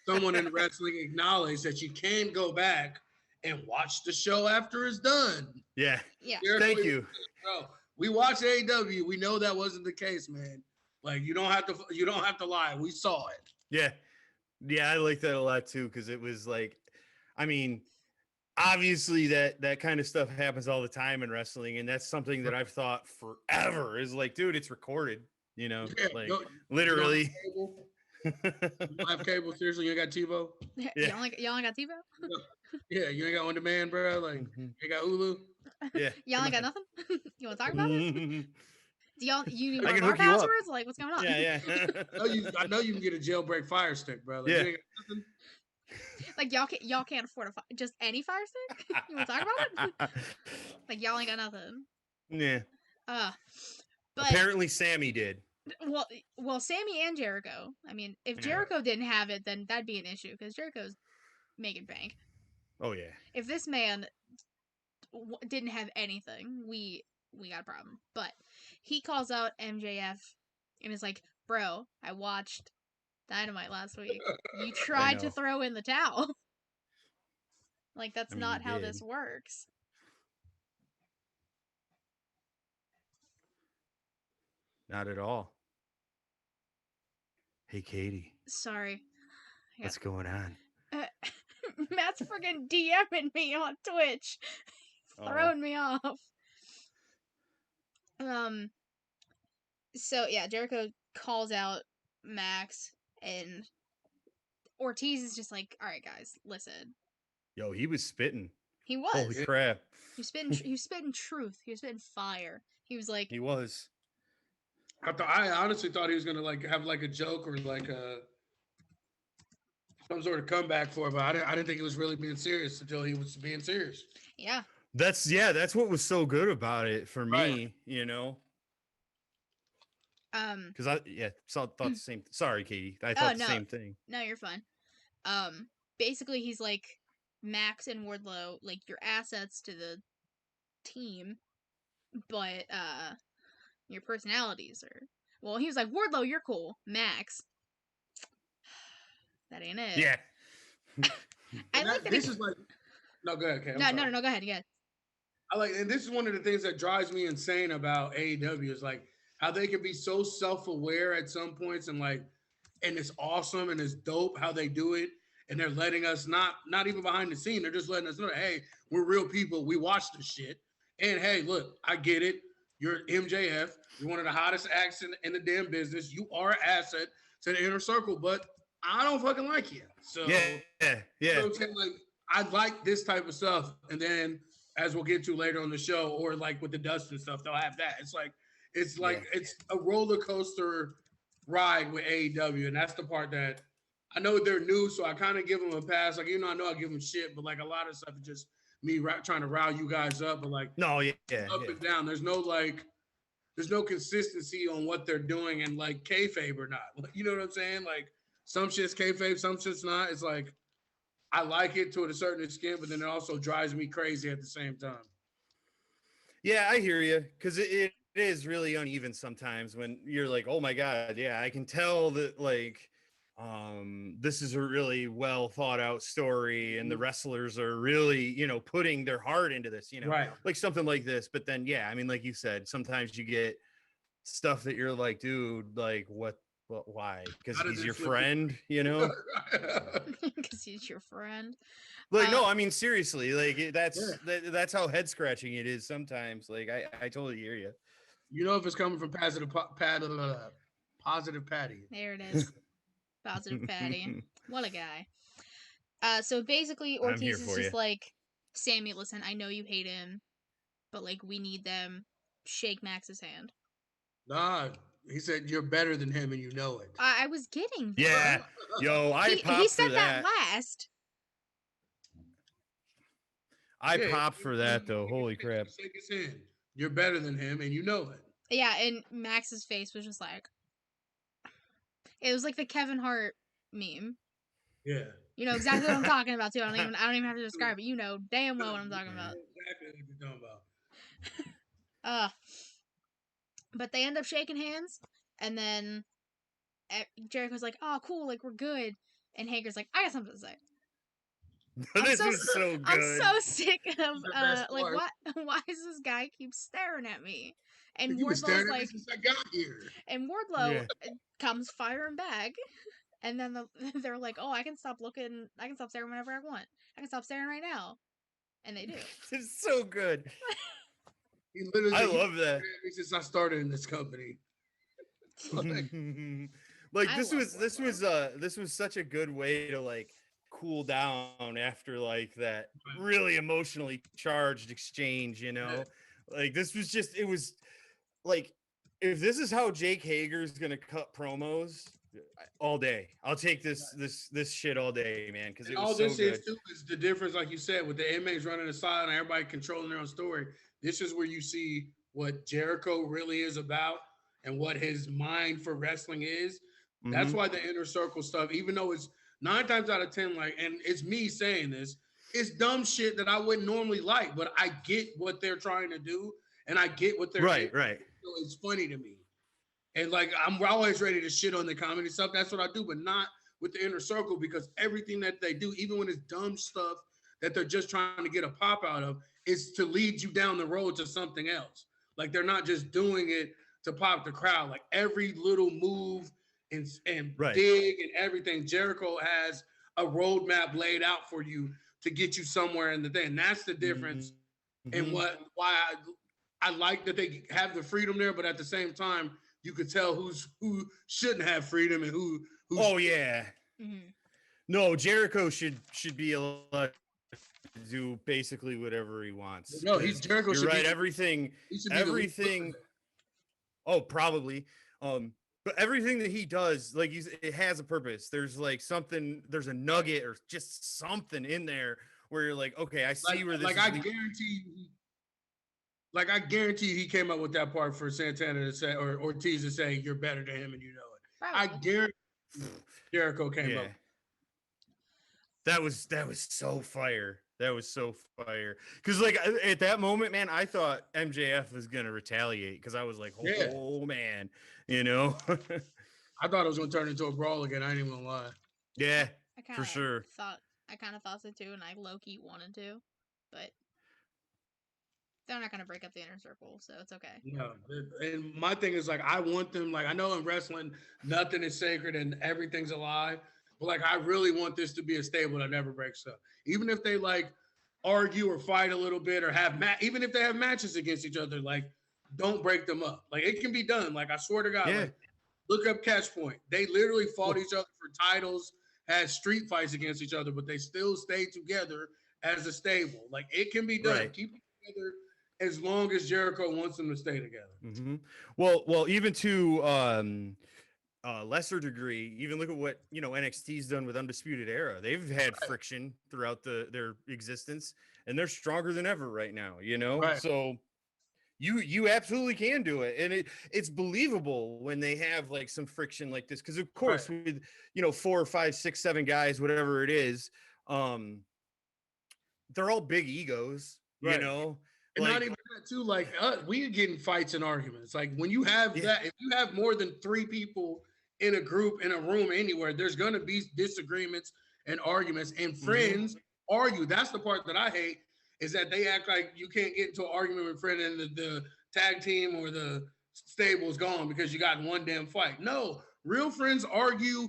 someone in wrestling acknowledged that you can go back and watch the show after it's done. Yeah. Yeah. Thank you. Bro, we watched AEW. We know that wasn't the case, man. Like you don't have to lie. We saw it. Yeah. Yeah, I like that a lot too, because it was like, I mean, obviously that kind of stuff happens all the time in wrestling, and that's something that I've thought forever is like, dude, it's recorded, Yeah, like literally. literally. You don't have cable. Seriously, you ain't got TiVo? Y'all ain't got TiVo? Yeah, you ain't got on demand, bro. Like you got Hulu. Yeah. Y'all ain't got nothing? You want to talk about it? Do you need I more can bar hook you up. passwords? Like, what's going on? Yeah. I know you can get a jailbreak Fire Stick, bro. Like, Yeah. you ain't got nothing? Like, y'all can't afford just any Fire Stick? You want to talk about it? Like, y'all ain't got nothing. Yeah. But Apparently Sammy did. well, Sammy and Jericho. I mean, if Yeah. Jericho didn't have it, then that'd be an issue because Jericho's making bank. Oh yeah. If this man didn't have anything, we got a problem. But he calls out MJF and is like, "Bro, I watched Dynamite last week. You tried to throw in the towel. Like that's not how this works." Not at all. Hey, Katie. Sorry. What's going on? Matt's friggin' DMing me on Twitch. Throwing me off. So yeah, Jericho calls out Max and Ortiz is just like, "All right, guys, listen." Yo, he was spitting. He was. Holy crap. He was spitting truth. He was spitting fire. He was like, He was. I honestly thought he was gonna like have like a joke or like some sort of comeback for it, but I didn't think he was really being serious until he was being serious. yeah. That's what was so good about it for me, Because I thought the same. Sorry, Katie. I thought the same thing. No, you're fine. Basically, he's like, Max and Wardlow, like your assets to the team, but your personalities are. Well, he was like, Wardlow, you're cool. Max, that ain't it. Yeah. I like that. This is like. No, go ahead, Kay. No. Go ahead. Yeah. And this is one of the things that drives me insane about AEW is like how they can be so self-aware at some points and it's awesome and it's dope how they do it. And they're letting us not even behind the scene. They're just letting us know, hey, we're real people. We watch this shit. And hey, look, I get it. You're MJF. You're one of the hottest acts in the damn business. You are an asset to the inner circle, but I don't fucking like you. So yeah. You know what I'm saying? Like, I like this type of stuff. And then as we'll get to later on the show, or like with the Dustin stuff, they'll have that. It's a roller coaster ride with AEW. And that's the part that I know they're new, so I kind of give them a pass. Like, I know I give them shit, but like a lot of stuff is just me trying to rile you guys up. But like, and down. There's no consistency on what they're doing and like kayfabe or not. You know what I'm saying? Like some shit's kayfabe, some shit's not. It's like I like it to a certain extent, but then it also drives me crazy at the same time. Yeah, I hear you, because it is really uneven sometimes when you're like, oh my god, yeah, I can tell that like this is a really well thought out story and the wrestlers are really putting their heart into this, right, like something like this. But then I mean, like you said, sometimes you get stuff that you're like, dude, like what why? Because he's your friend, because he's your friend. Like, no, I mean, seriously, like that's how head scratching it is sometimes. Like I totally hear you. If it's coming from positive Patty. There it is. Positive Patty. What a guy. So basically Ortiz is just like, Sammy, listen, I know you hate him, but like we need them. Shake Max's hand. Nah, he said you're better than him and you know it. I was getting that. Yeah. Yo, he said that last. I popped for that though. Holy crap. Shake his hand. You're better than him and you know it. Yeah, and Max's face was just like, It was like the Kevin Hart meme. Yeah. You know exactly what I'm talking about too. I don't even have to describe it. You know damn well what I'm talking about. Exactly what you're talking about. But they end up shaking hands, and then Jericho's like, "Oh, cool, like we're good," and Hager's like, "I got something to say. This was so I'm good. so sick of The best like part. why does this guy keep staring at me?" And You've been staring Wardlow's at me like, since I got here. and Wardlow Yeah. comes firing back, and then they're like, "Oh, I can stop staring whenever I want. I can stop staring right now," and they do. It's so good. He literally I said, "You've love been that. staring at me since I started in this company." Like, Like I this love was Wardlow. this was such a good way to like cool down after like that really emotionally charged exchange, you know? Like this was just it was like if this is how Jake Hager's gonna cut promos all day, I'll take this shit all day, man, because and it all was so this good. is too is the difference, like you said, with the inmates running aside and everybody controlling their own story. This is where you see what Jericho really is about and what his mind for wrestling is. That's Mhm. why the inner circle stuff, even though it's 9 times out of 10, like, and it's me saying this, it's dumb shit that I wouldn't normally like, but I get what they're trying to do and I get what they're Right, right. so it's funny to me. And like I'm always ready to shit on the comedy stuff. That's what I do, but not with the inner circle because everything that they do, even when it's dumb stuff that they're just trying to get a pop out of, is to lead you down the road to something else. Like they're not just doing it to pop the crowd. Like every little move and Right. dig and everything, Jericho has a roadmap laid out for you to get you somewhere in the thing. And that's the difference. And why I like that they have the freedom there, but at the same time, you could tell who shouldn't have freedom and who. Oh yeah. Mm-hmm. No, Jericho should be allowed to do basically whatever he wants. No, he's Jericho. You're Should right. be, Everything. he should be the lead. Oh, probably. But everything that he does, like it has a purpose. There's like something. There's a nugget or just something in there where you're like, okay, I see where this. Like I guarantee. Like I guarantee he came up with that part for Santana to say or Ortiz to say you're better than him and you know it. Probably. I guarantee Jericho came up. That was so fire. That was so fire. Because like at that moment, man, I thought MJF was gonna retaliate because I was like, oh man, you know. I thought it was gonna turn into a brawl again. I ain't even gonna lie. Yeah, I for sure. I kind of thought so too, and I low-key wanted to, but they're not gonna break up the inner circle, so it's okay. No, and my thing is like I want them. Like I know in wrestling, nothing is sacred and everything's alive. But like I really want this to be a stable that never breaks up. Even if they like argue or fight a little bit or have even if they have matches against each other, like don't break them up. Like it can be done. Like I swear to God, like look up Catch Point. They literally fought each other for titles, had street fights against each other, but they still stayed together as a stable. Like it can be done. Right. Keep it together as long as Jericho wants them to stay together. Mm-hmm. Well, even to lesser degree, even look at what NXT's done with Undisputed Era. They've had friction throughout their existence, and they're stronger than ever right now. Right. So you absolutely can do it, and it's believable when they have like some friction like this, because of course with 4, 5, 6, 7 guys, whatever it is, they're all big egos, Right. And like, not even that too. Like we get in fights and arguments. Like when you have that, if you have more than 3 people in a group, in a room, anywhere, there's gonna be disagreements and arguments. And friends argue. That's the part that I hate, is that they act like you can't get into an argument with a friend and the tag team or the stable is gone because you got one damn fight. No, real friends argue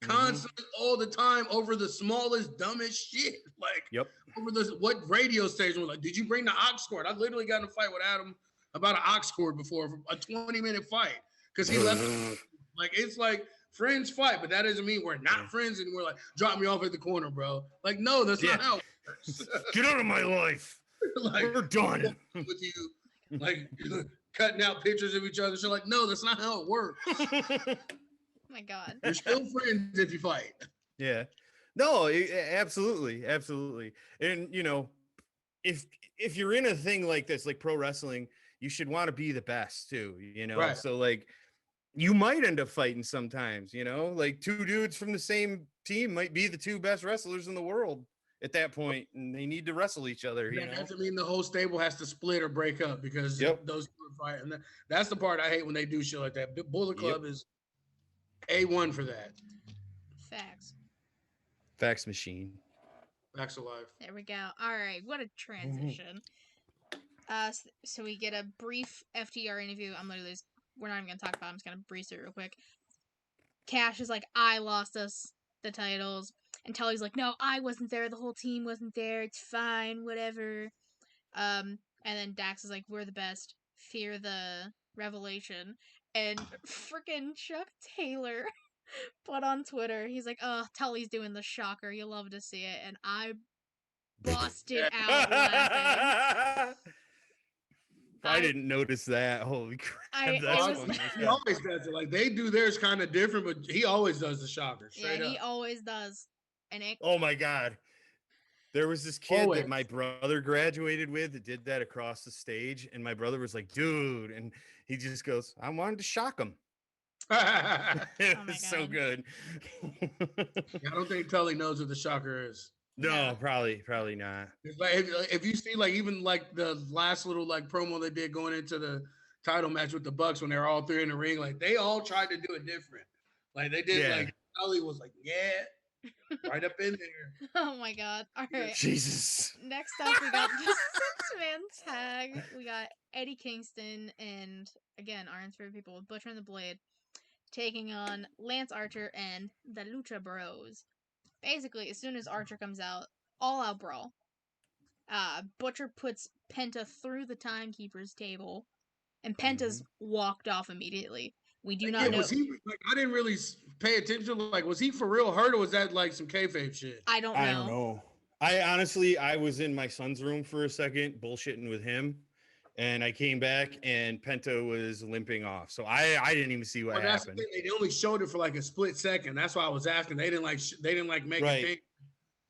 constantly all the time over the smallest, dumbest shit. Like over what radio station was like, did you bring the aux cord? I literally got in a fight with Adam about an aux cord before, a 20-minute fight, because he left. Like it's like friends fight, but that doesn't mean we're not friends and we're like, drop me off at the corner, bro. Like, no, that's not how it works. Get out of my life. Like we're done with you, like cutting out pictures of each other. So like, no, that's not how it works. Oh my God. You're still friends if you fight. Yeah. No, absolutely. And if you're in a thing like this, like pro wrestling, you should want to be the best too, Right. So like you might end up fighting sometimes, like two dudes from the same team might be the two best wrestlers in the world at that point, and they need to wrestle each other, That doesn't mean the whole stable has to split or break up because those two are fighting. That's the part I hate when they do shit like that. Bullet Club is A1 for that. Facts. Fax machine. Facts alive. There we go. All right, what a transition. So we get a brief FTR interview. We're not even gonna talk about it. I'm just gonna breeze through it real quick. Cash is like, I lost us the titles. And Tully's like, no, I wasn't there. The whole team wasn't there. It's fine, whatever. And then Dax is like, we're the best. Fear the revelation. And freaking Chuck Taylor put on Twitter, he's like, oh, Tully's doing the shocker. You love to see it. And I busted out laughing. I didn't notice that. Holy crap. He always does it. Like, they do theirs kind of different, but he always does the shocker. Straight up. He always does. And oh my God. There was this kid that my brother graduated with that did that across the stage. And my brother was like, dude. And he just goes, I wanted to shock him. It was so good. I don't think Tully knows what the shocker is. No, probably not. It's like, if you see, like, even like the last little like promo they did going into the title match with the Bucks when they're all three in the ring, like they all tried to do it different. Like they did, like Tully was like, right up in there. Oh my God! All right, Jesus. Next up, we got the 6-man tag. We got Eddie Kingston and again Iron's favorite people, Butcher and the Blade, taking on Lance Archer and the Lucha Bros. Basically, as soon as Archer comes out, all out brawl. Butcher puts Penta through the timekeeper's table, and Penta's walked off immediately. We do not know. Was he? Like, I didn't really pay attention. Like, was he for real hurt, or was that like some kayfabe shit? I don't know. I was in my son's room for a second, bullshitting with him, and I came back, and Penta was limping off. So I didn't even see what happened. They only showed it for like a split second. That's why I was asking. They didn't like make it big.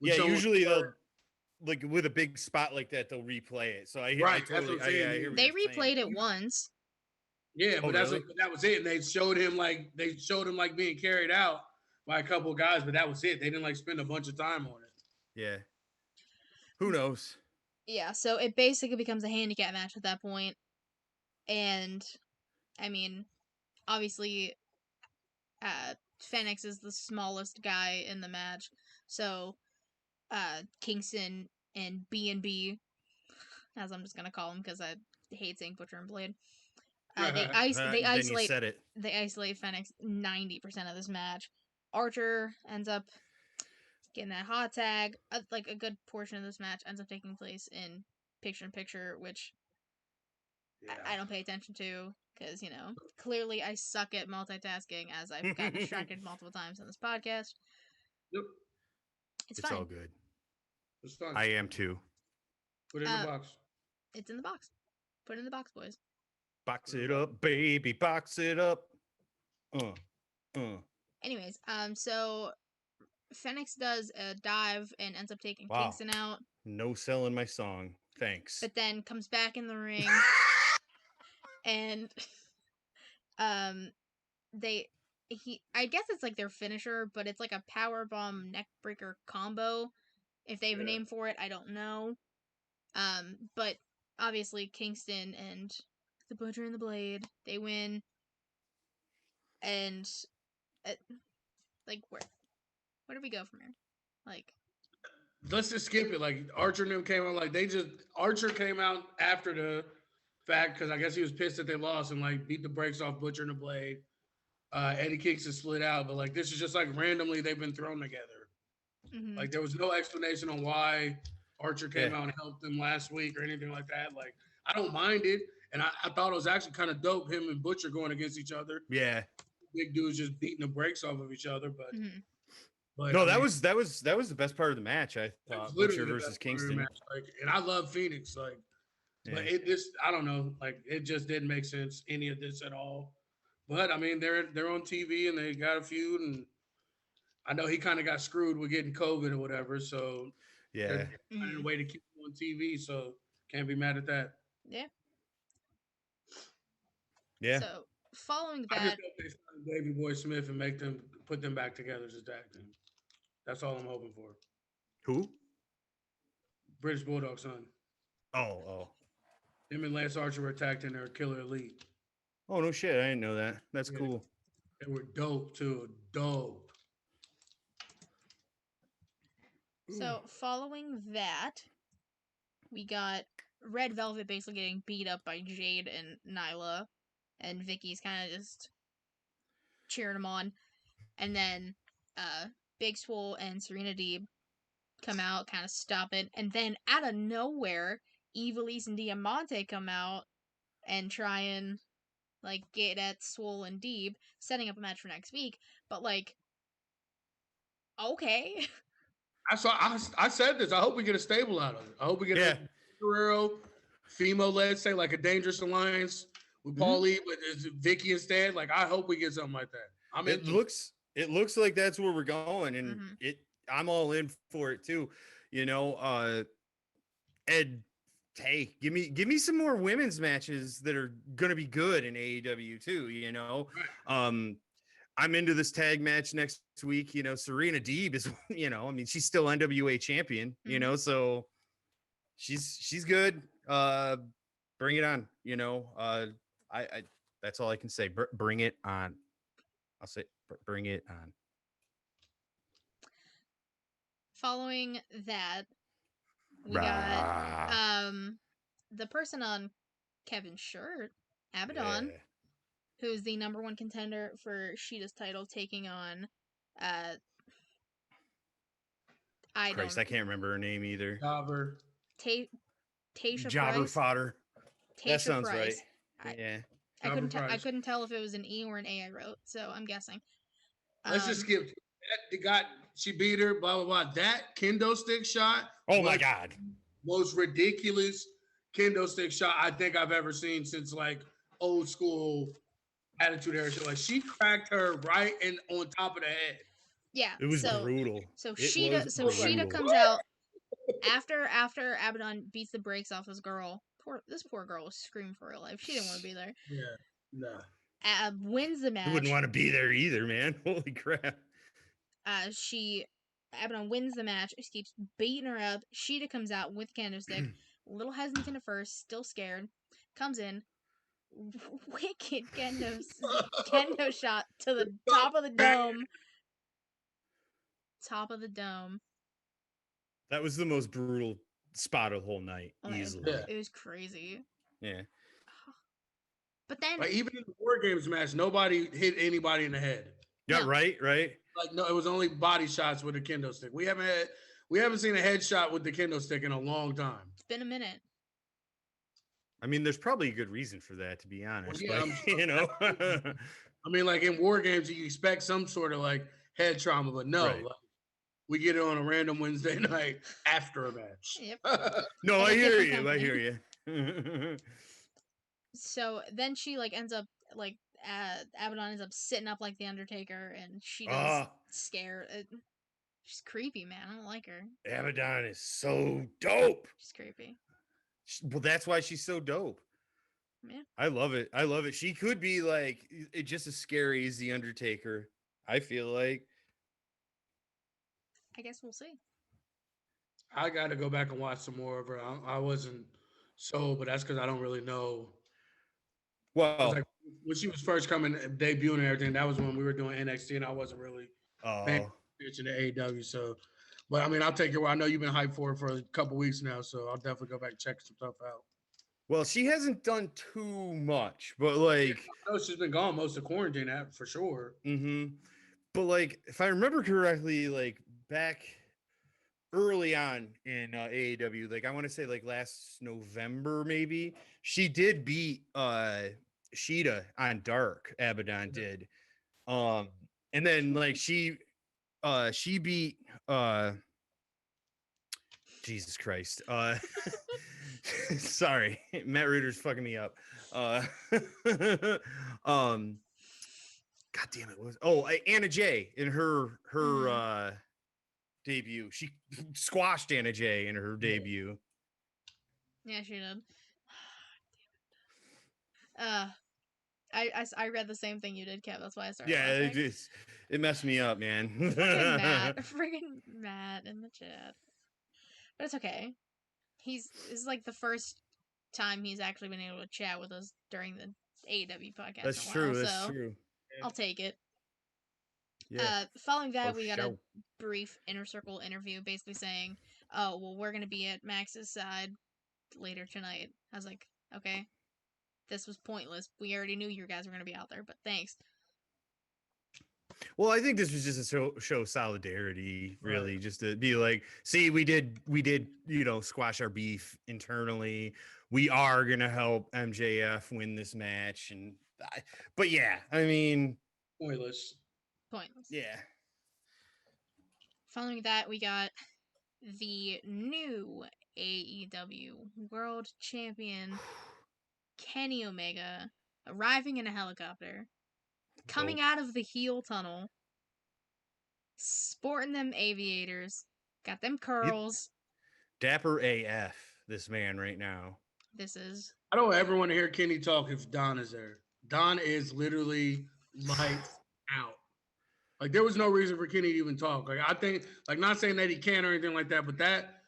Yeah, usually they'll like with a big spot like that, they'll replay it. So I hear they replayed it once. Yeah, but that was it. And they showed him like being carried out by a couple of guys, but that was it. They didn't like spend a bunch of time on it. Yeah. Who knows? Yeah, so it basically becomes a handicap match at that point. And I mean, obviously Fenix is the smallest guy in the match. So Kingston and B&B, as I'm just gonna call him because I hate saying Butcher and Blade. They isolate Fenix 90% of this match. Archer ends up getting that hot tag. Like a good portion of this match ends up taking place in picture-in-picture, which I don't pay attention to because, clearly I suck at multitasking as I've gotten distracted multiple times on this podcast. Yep. It's fine. All good. It's fine. I am too. Put it in the box. It's in the box. Put it in the box, boys. Box it up, baby. Box it up. Anyways, so Fenix does a dive and ends up taking Kingston out. No selling my song. Thanks. But then comes back in the ring and I guess it's like their finisher, but it's like a powerbomb neckbreaker combo. If they have a name for it, I don't know. But obviously Kingston and the Butcher and the Blade, they win. And like where do we go from here? Like, let's just skip it. Like Archer and them came out. Like Archer came out after the fact because I guess he was pissed that they lost and like beat the brakes off Butcher and the Blade. Eddie Kingston split out, but like this is just like randomly they've been thrown together. Mm-hmm. Like there was no explanation on why Archer came out and helped them last week or anything like that. Like I don't mind it, and I thought it was actually kind of dope him and Butcher going against each other. Yeah, big dudes just beating the brakes off of each other, but. Mm-hmm. But no, that was the best part of the match. I thought Butcher versus Kingston. Like, and I love Phoenix. Like, but it just I don't know. Like, it just didn't make sense any of this at all. But I mean, they're on TV and they got a feud, and I know he kind of got screwed with getting COVID or whatever. So they're finding a way to keep him on TV. So can't be mad at that. Yeah. Yeah. So following I that, just hope they sign Davey Boy Smith and put them back together as a tag team. That's all I'm hoping for. Who? British Bulldog son. Oh. Him and Lance Archer were attacked in their Killer Elite. Oh, no shit. I didn't know that. That's Yeah. cool. They were dope too. Dope. so following that, we got Red Velvet basically getting beat up by Jade and Nyla, and Vicky's kind of just cheering them on. And then Big Swole and Serena Deeb come out, kind of stop it. And then out of nowhere, Evilise and Diamante come out and try and like get at Swole and Deeb, setting up a match for next week. But like, okay. I said this. I hope we get a stable out of it. I hope we get a Guerrero, female led, say like a Dangerous Alliance with Paul Lee, but it's Vicky instead. Like I hope we get something like that. It looks like that's where we're going, and I'm all in for it too. You know, Ed, hey, give me some more women's matches that are gonna be good in AEW too. You know, I'm into this tag match next week. You know, Serena Deeb is, you know, I mean, she's still NWA champion. You know, so she's good. Bring it on. You know, I that's all I can say. Bring it on. I'll say, bring it on. Following that, we got the person on Kevin's shirt, Abaddon, who's the #1 contender for Sheeta's title, taking on I can't remember her name either. Jobber. Tasha Jobber Price. Fodder. Tasha That sounds Price. right. Yeah. I couldn't tell if it was an E or an A I wrote, so I'm guessing. Let's just skip that. She beat her, blah, blah, blah. That kendo stick shot. Oh my God. Most ridiculous kendo stick shot I think I've ever seen since like old school Attitude Era shit. Like she cracked her right on top of the head. Yeah. It was brutal. So Sheeta comes out after Abaddon beats the brakes off this girl. This poor girl was screaming for her life. She didn't want to be there. Yeah. Nah. Wins the match. I wouldn't want to be there either, man. Holy crap. Abaddon wins the match. She keeps beating her up. Sheeta comes out with kendo stick. A little hesitant at first, still scared. Comes in. Wicked kendo shot to the top of the dome. Top of the dome. That was the most brutal spot of the whole night, easily. It was crazy. Yeah. But then, like, even in the War Games match, nobody hit anybody in the head. Yeah, no. Right. Like, no, it was only body shots with a kendo stick. We haven't seen a headshot with the kendo stick in a long time. It's been a minute. I mean, there's probably a good reason for that, to be honest. Well, yeah, you know, I mean, like in War Games, you expect some sort of like head trauma, but no, like, we get it on a random Wednesday night after a match. Yep. No, I hear you. So then she like ends up like Abaddon ends up sitting up like the Undertaker, and she does scare. She's creepy, man. I don't like her. Abaddon is so dope. She's creepy. Well, that's why she's so dope. Yeah. I love it. She could be like just as scary as the Undertaker. I feel like. I guess we'll see. I got to go back and watch some more of her. I wasn't but that's because I don't really know. Well, like when she was first debuting and everything, that was when we were doing NXT, and I wasn't really paying attention to AEW. So, but I mean, I'll take it. I know you've been hyped for it for a couple weeks now, so I'll definitely go back and check some stuff out. Well, she hasn't done too much, but like, I know she's been gone most of quarantine, for sure. Mm-hmm. But like, if I remember correctly, like back early on in AEW, like I want to say like last November, maybe she did beat Sheeta on Dark. Abaddon did, and then like she beat Jesus Christ. Sorry, Matt Reuter's fucking me up. God damn it! Anna Jay in her debut. She squashed Anna Jay in her debut. Yeah, she did. I read the same thing you did, Kev. That's why I started Yeah, laughing. it messed me up, man. Freaking Matt in the chat. But it's okay. This is like the first time he's actually been able to chat with us during the AEW podcast That's in a true. while, That's so true. I'll take it. Yeah. Following that, For we got a sure. brief inner circle interview, basically saying, "Oh, well, we're gonna be at Max's side later tonight." I was like, "Okay, this was pointless. We already knew you guys were gonna be out there, but thanks." Well, I think this was just a show solidarity, really, Right. just to be like, see, we did, squash our beef internally. We are gonna help MJF win this match, but yeah, I mean, Pointless. Pointless. yeah, Following that, we got the new AEW World Champion Kenny Omega arriving in a helicopter, coming dope. out of the heel tunnel, sporting them aviators, got them Yep. curls. Dapper AF, this man right now. This is I don't ever want to hear Kenny talk if Don is there. Don is literally lights out. Like there was no reason for Kenny to even talk. Like I think, like not saying that he can or anything like that, but that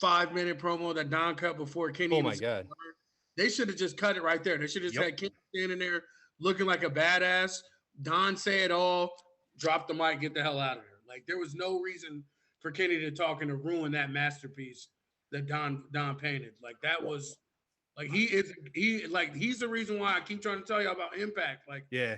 5-minute promo that Don cut before Kenny. Oh my god. They should have just cut it right there. They should have just Yep. had Kenny standing there looking like a badass. Don say it all, drop the mic, get the hell out of there. Like there was no reason for Kenny to talk and to ruin that masterpiece that Don painted. Like that was like he's the reason why I keep trying to tell you about Impact. Like Yeah.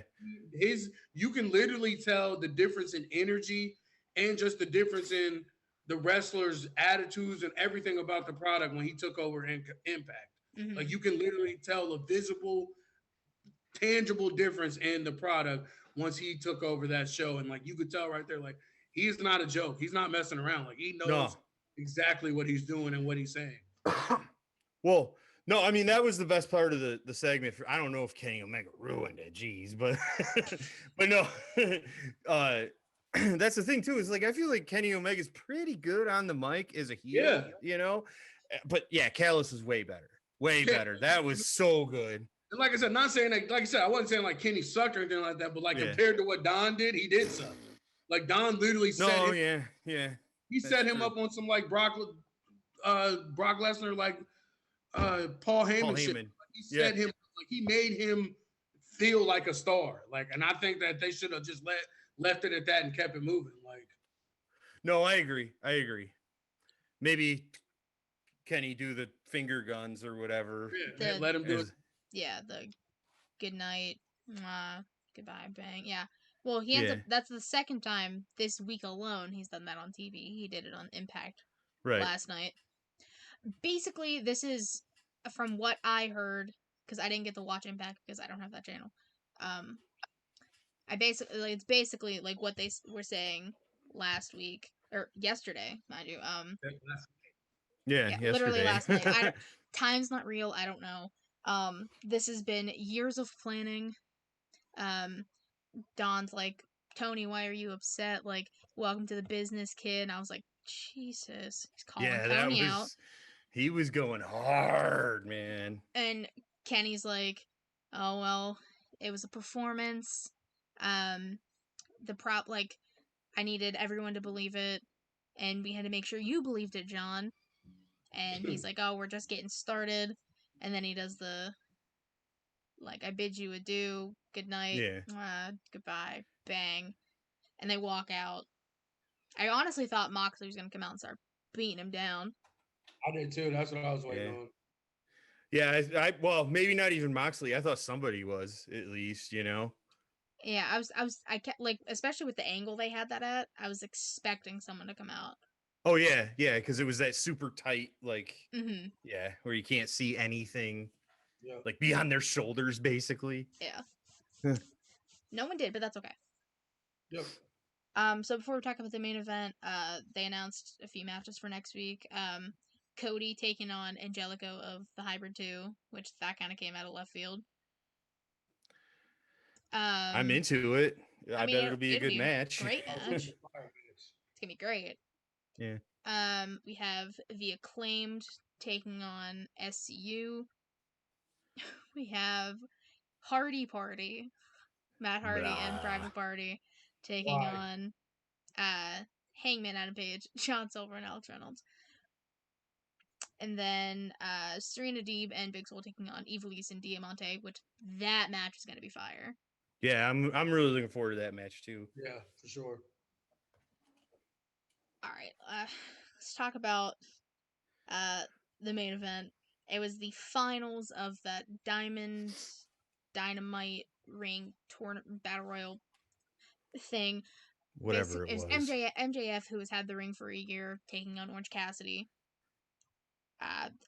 you can literally tell the difference in energy and just the difference in the wrestlers' attitudes and everything about the product when he took over Impact. mhm. Like you can literally tell a visible, tangible difference in the product once he took over that show. And like you could tell right there, like he's not a joke. He's not messing around. Like he knows exactly what he's doing and what he's saying. Well, no, I mean that was the best part of the segment. I don't know if Kenny Omega ruined it, geez, but but no, that's the thing too. Is like I feel like Kenny Omega's pretty good on the mic as a heel, but yeah, Callis is way better, better. That was so good. And like I said, not saying that, like I said, I wasn't saying like Kenny sucked or anything like that, but like compared to what Don did, he did suck. Like Don literally set he set him up on some like Brock Lesnar, like Paul Heyman shit. Like, he set him, like he made him feel like a star. Like, and I think that they should have just left it at that and kept it moving. Like, no, I agree. Maybe Kenny do the finger guns or whatever. Yeah, let him do it. Yeah, the good night, goodbye, bang. Yeah. Well, he ends up. That's the second time this week alone he's done that on TV. He did it on Impact last night. Basically, this is from what I heard because I didn't get to watch Impact because I don't have that channel. It's basically like what they were saying last week or yesterday, mind you. Yesterday. Literally last night. Time's not real. I don't know. This has been years of planning. Don's like, Tony, why are you upset? Like, welcome to the business, kid. And I was like, Jesus. He's calling Tony out. He was going hard, man. And Kenny's like, oh, well, it was a performance. I needed everyone to believe it. And we had to make sure you believed it, John. And he's like, oh, we're just getting started. And then he does the, like, I bid you adieu, good night, goodbye, bang. And they walk out. I honestly thought Moxley was going to come out and start beating him down. I did too. That's what I was waiting on. Yeah, well, maybe not even Moxley. I thought somebody was, at least, Yeah, I kept, like, especially with the angle they had that at, I was expecting someone to come out. Oh, yeah, because it was that super tight, like, where you can't see anything, like, beyond their shoulders, basically. Yeah. No one did, but that's okay. Yep. So before we talk about the main event, they announced a few matches for next week. Cody taking on Angelico of the Hybrid 2, which that kind of came out of left field. I'm into it. I bet it'll be a good match. Great match. It's gonna be great. Yeah. We have the Acclaimed taking on SCU. We have Hardy Party, Matt Hardy and Blah. Private Party taking Why? on Hangman Adam Page, John Silver, and Alex Reynolds. And then Serena Deeb and Big Swole taking on Ivelisse and Diamante, which that match is going to be fire. Yeah, I'm really looking forward to that match too. Yeah, for sure. All right, let's talk about the main event. It was the finals of that Dynamite ring tournament battle royal thing. Whatever it It was was. MJF, who has had the ring for a year, taking on Orange Cassidy.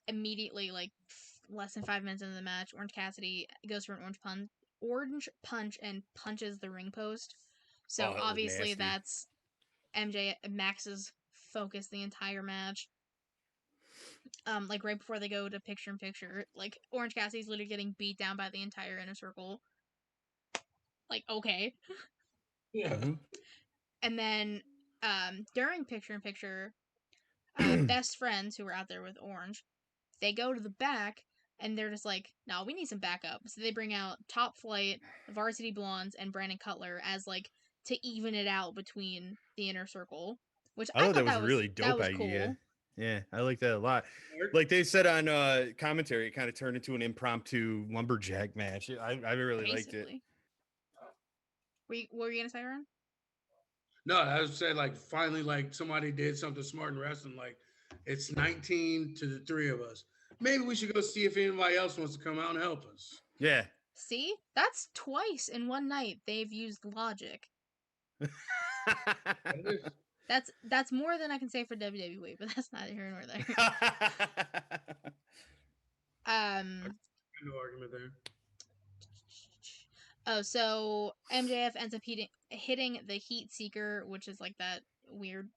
Immediately, like less than 5 minutes into the match, Orange Cassidy goes for an orange punch and punches the ring post. So Oh, that was obviously nasty. that's Max's focus the entire match. Like right before they go to picture in picture, like Orange Cassidy's literally getting beat down by the entire inner circle. Like, okay. Yeah. Mhm. And then during picture in picture, best friends who were out there with Orange, they go to the back and they're just like, no, we need some backup. So they bring out Top Flight, Varsity Blondes, and Brandon Cutler as like to even it out between the inner circle, which I I thought thought that was a really dope idea. cool. Yeah, I like that a lot. Like they said on commentary, it kind of turned into an impromptu lumberjack match. I really liked it. Basically. What were you gonna say, Ron? No, I would say like finally like somebody did something smart in wrestling. Like it's 19 to the three of us. Maybe we should go see if anybody else wants to come out and help us. Yeah. See, that's twice in one night they've used logic. That's more than I can say for WWE, but that's neither here nor there. No argument there. Oh, so MJF ends up hitting the Heat Seeker, which is like that weird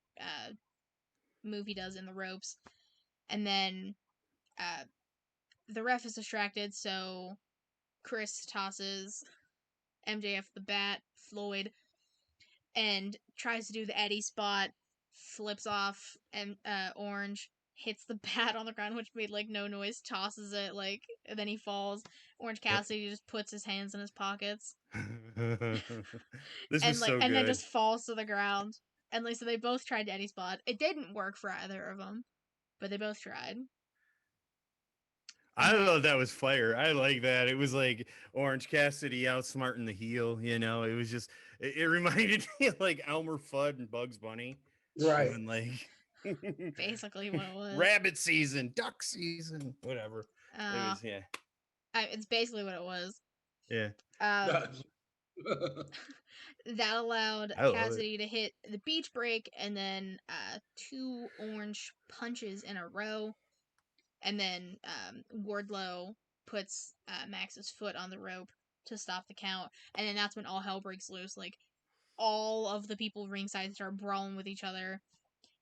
move he does in the ropes, and then the ref is distracted, so Chris tosses MJF the bat, Floyd, and tries to do the Eddie spot, flips off and Orange, hits the bat on the ground, which made like no noise, tosses it like, and then he falls. Orange Cassidy just puts his hands in his pockets. This and was like so and good. then just falls to the ground. And like so they both tried Eddie spot. It didn't work for either of them, but they both tried. I thought that was fire. I like that. It was like Orange Cassidy outsmarting the heel. You know, it was just it reminded me of like Elmer Fudd and Bugs Bunny. Right. Even like Basically what it was. Rabbit season, duck season, whatever. It was it's basically what it was. Yeah. That allowed Cassidy to hit the beach break and then 2 orange punches in a row. And then Wardlow puts Max's foot on the rope to stop the count. And then that's when all hell breaks loose. Like, all of the people ringside start brawling with each other.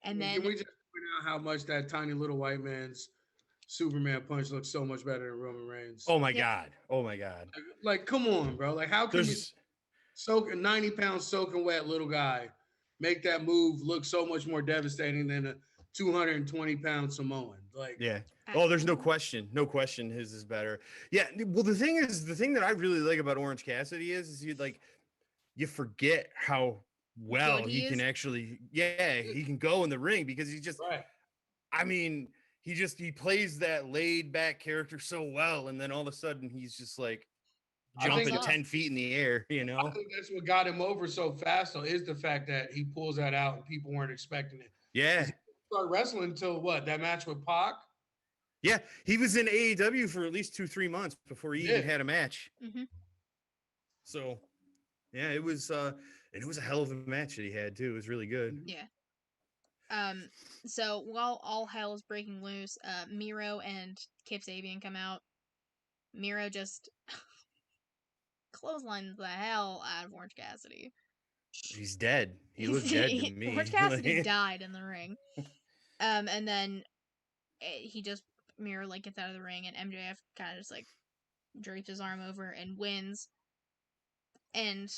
And then... Can we just point out how much that tiny little white man's Superman punch looks so much better than Roman Reigns? Oh my God. Oh my God. Like, come on, bro. Like, how can you soak a 90-pound soaking wet little guy make that move look so much more devastating than a 220-pound Samoan? Like, yeah. Oh, there's no question. No question. His is better. Yeah. Well, the thing that I really like about Orange Cassidy is you forget how well he can actually, he can go in the ring because he's just, I mean, he plays that laid back character so well. And then all of a sudden he's just like jumping 10 feet in the air, you know? I think that's what got him over so fast, though, is the fact that he pulls that out and people weren't expecting it. Yeah. He started wrestling until what? That match with Pac? Yeah. He was in AEW for at least 2-3 months before he even had a match. Mm-hmm. So, yeah, it was a hell of a match that he had too. It was really good. Yeah. So while all hell is breaking loose, Miro and Kip Sabian come out. Miro just clotheslines the hell out of Orange Cassidy. He's dead. He looked dead to me. Orange Cassidy died in the ring. And then Miro like gets out of the ring, and MJF kind of just like drapes his arm over and wins. And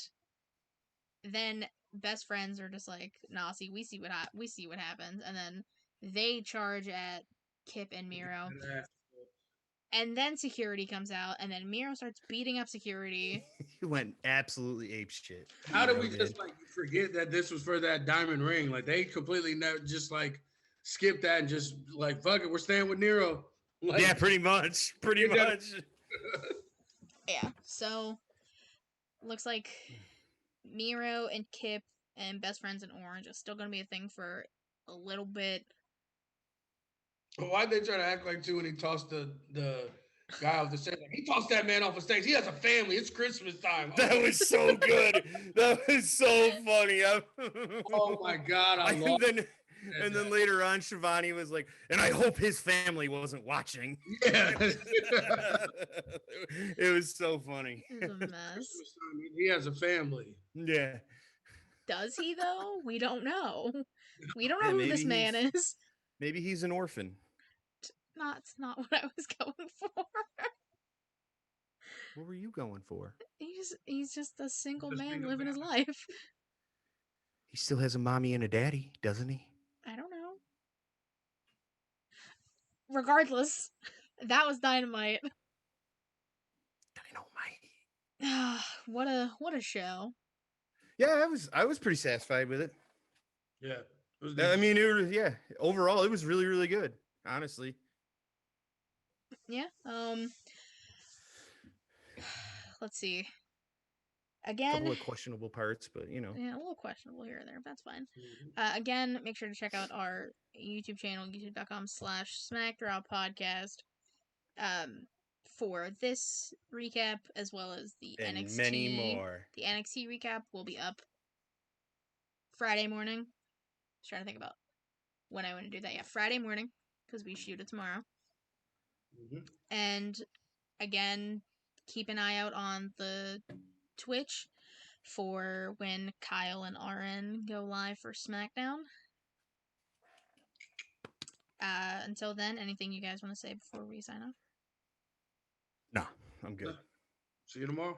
then best friends are just like, nah, see, we see what happens, and then they charge at Kip and Miro. And then security comes out, and then Miro starts beating up security. He went absolutely ape shit. How did we Miro just like forget that this was for that diamond ring? Like they completely just like skipped that and just like fuck it, we're staying with Nero. Like, Yeah, pretty much. Pretty much. Yeah. So looks like Miro and Kip and Best Friends in Orange is still gonna be a thing for a little bit. Why'd they try to act like too when he tossed the guy off the stage? Like, he tossed that man off the stage. He has a family. It's Christmas time. That was so good. That was so funny. Oh my god! And then later on, Shivani was like, and I hope his family wasn't watching. Yeah. It was so funny. It was a mess. He has a family. Yeah. Does he though? We don't know. We don't know Yeah, who this man is. Maybe he's an orphan. That's not what I was going for. What were you going for? He's just a single Just being man a living his man. life. He still has a mommy and a daddy, doesn't he? I don't know. Regardless, that was Dynamite. Dynamite. What a show. Yeah, I was pretty satisfied with it. Yeah. It was I mean, overall, it was really, really good. Honestly. Yeah. Let's see. A Again, couple of questionable parts, but yeah, a little questionable here and there. That's fine. Again, make sure to check out our YouTube channel, youtube.com/SmackDraw for this recap as well as the and NXT. many more. The NXT recap will be up Friday morning. Just trying to think about when I want to do that. Yeah, Friday morning because we shoot it tomorrow. And again, keep an eye out on the Twitch for when Kyle and RN go live for SmackDown. Until then, anything you guys want to say before we sign off? No, I'm good. See you tomorrow.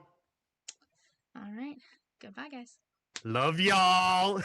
All right. Goodbye, guys. Love y'all.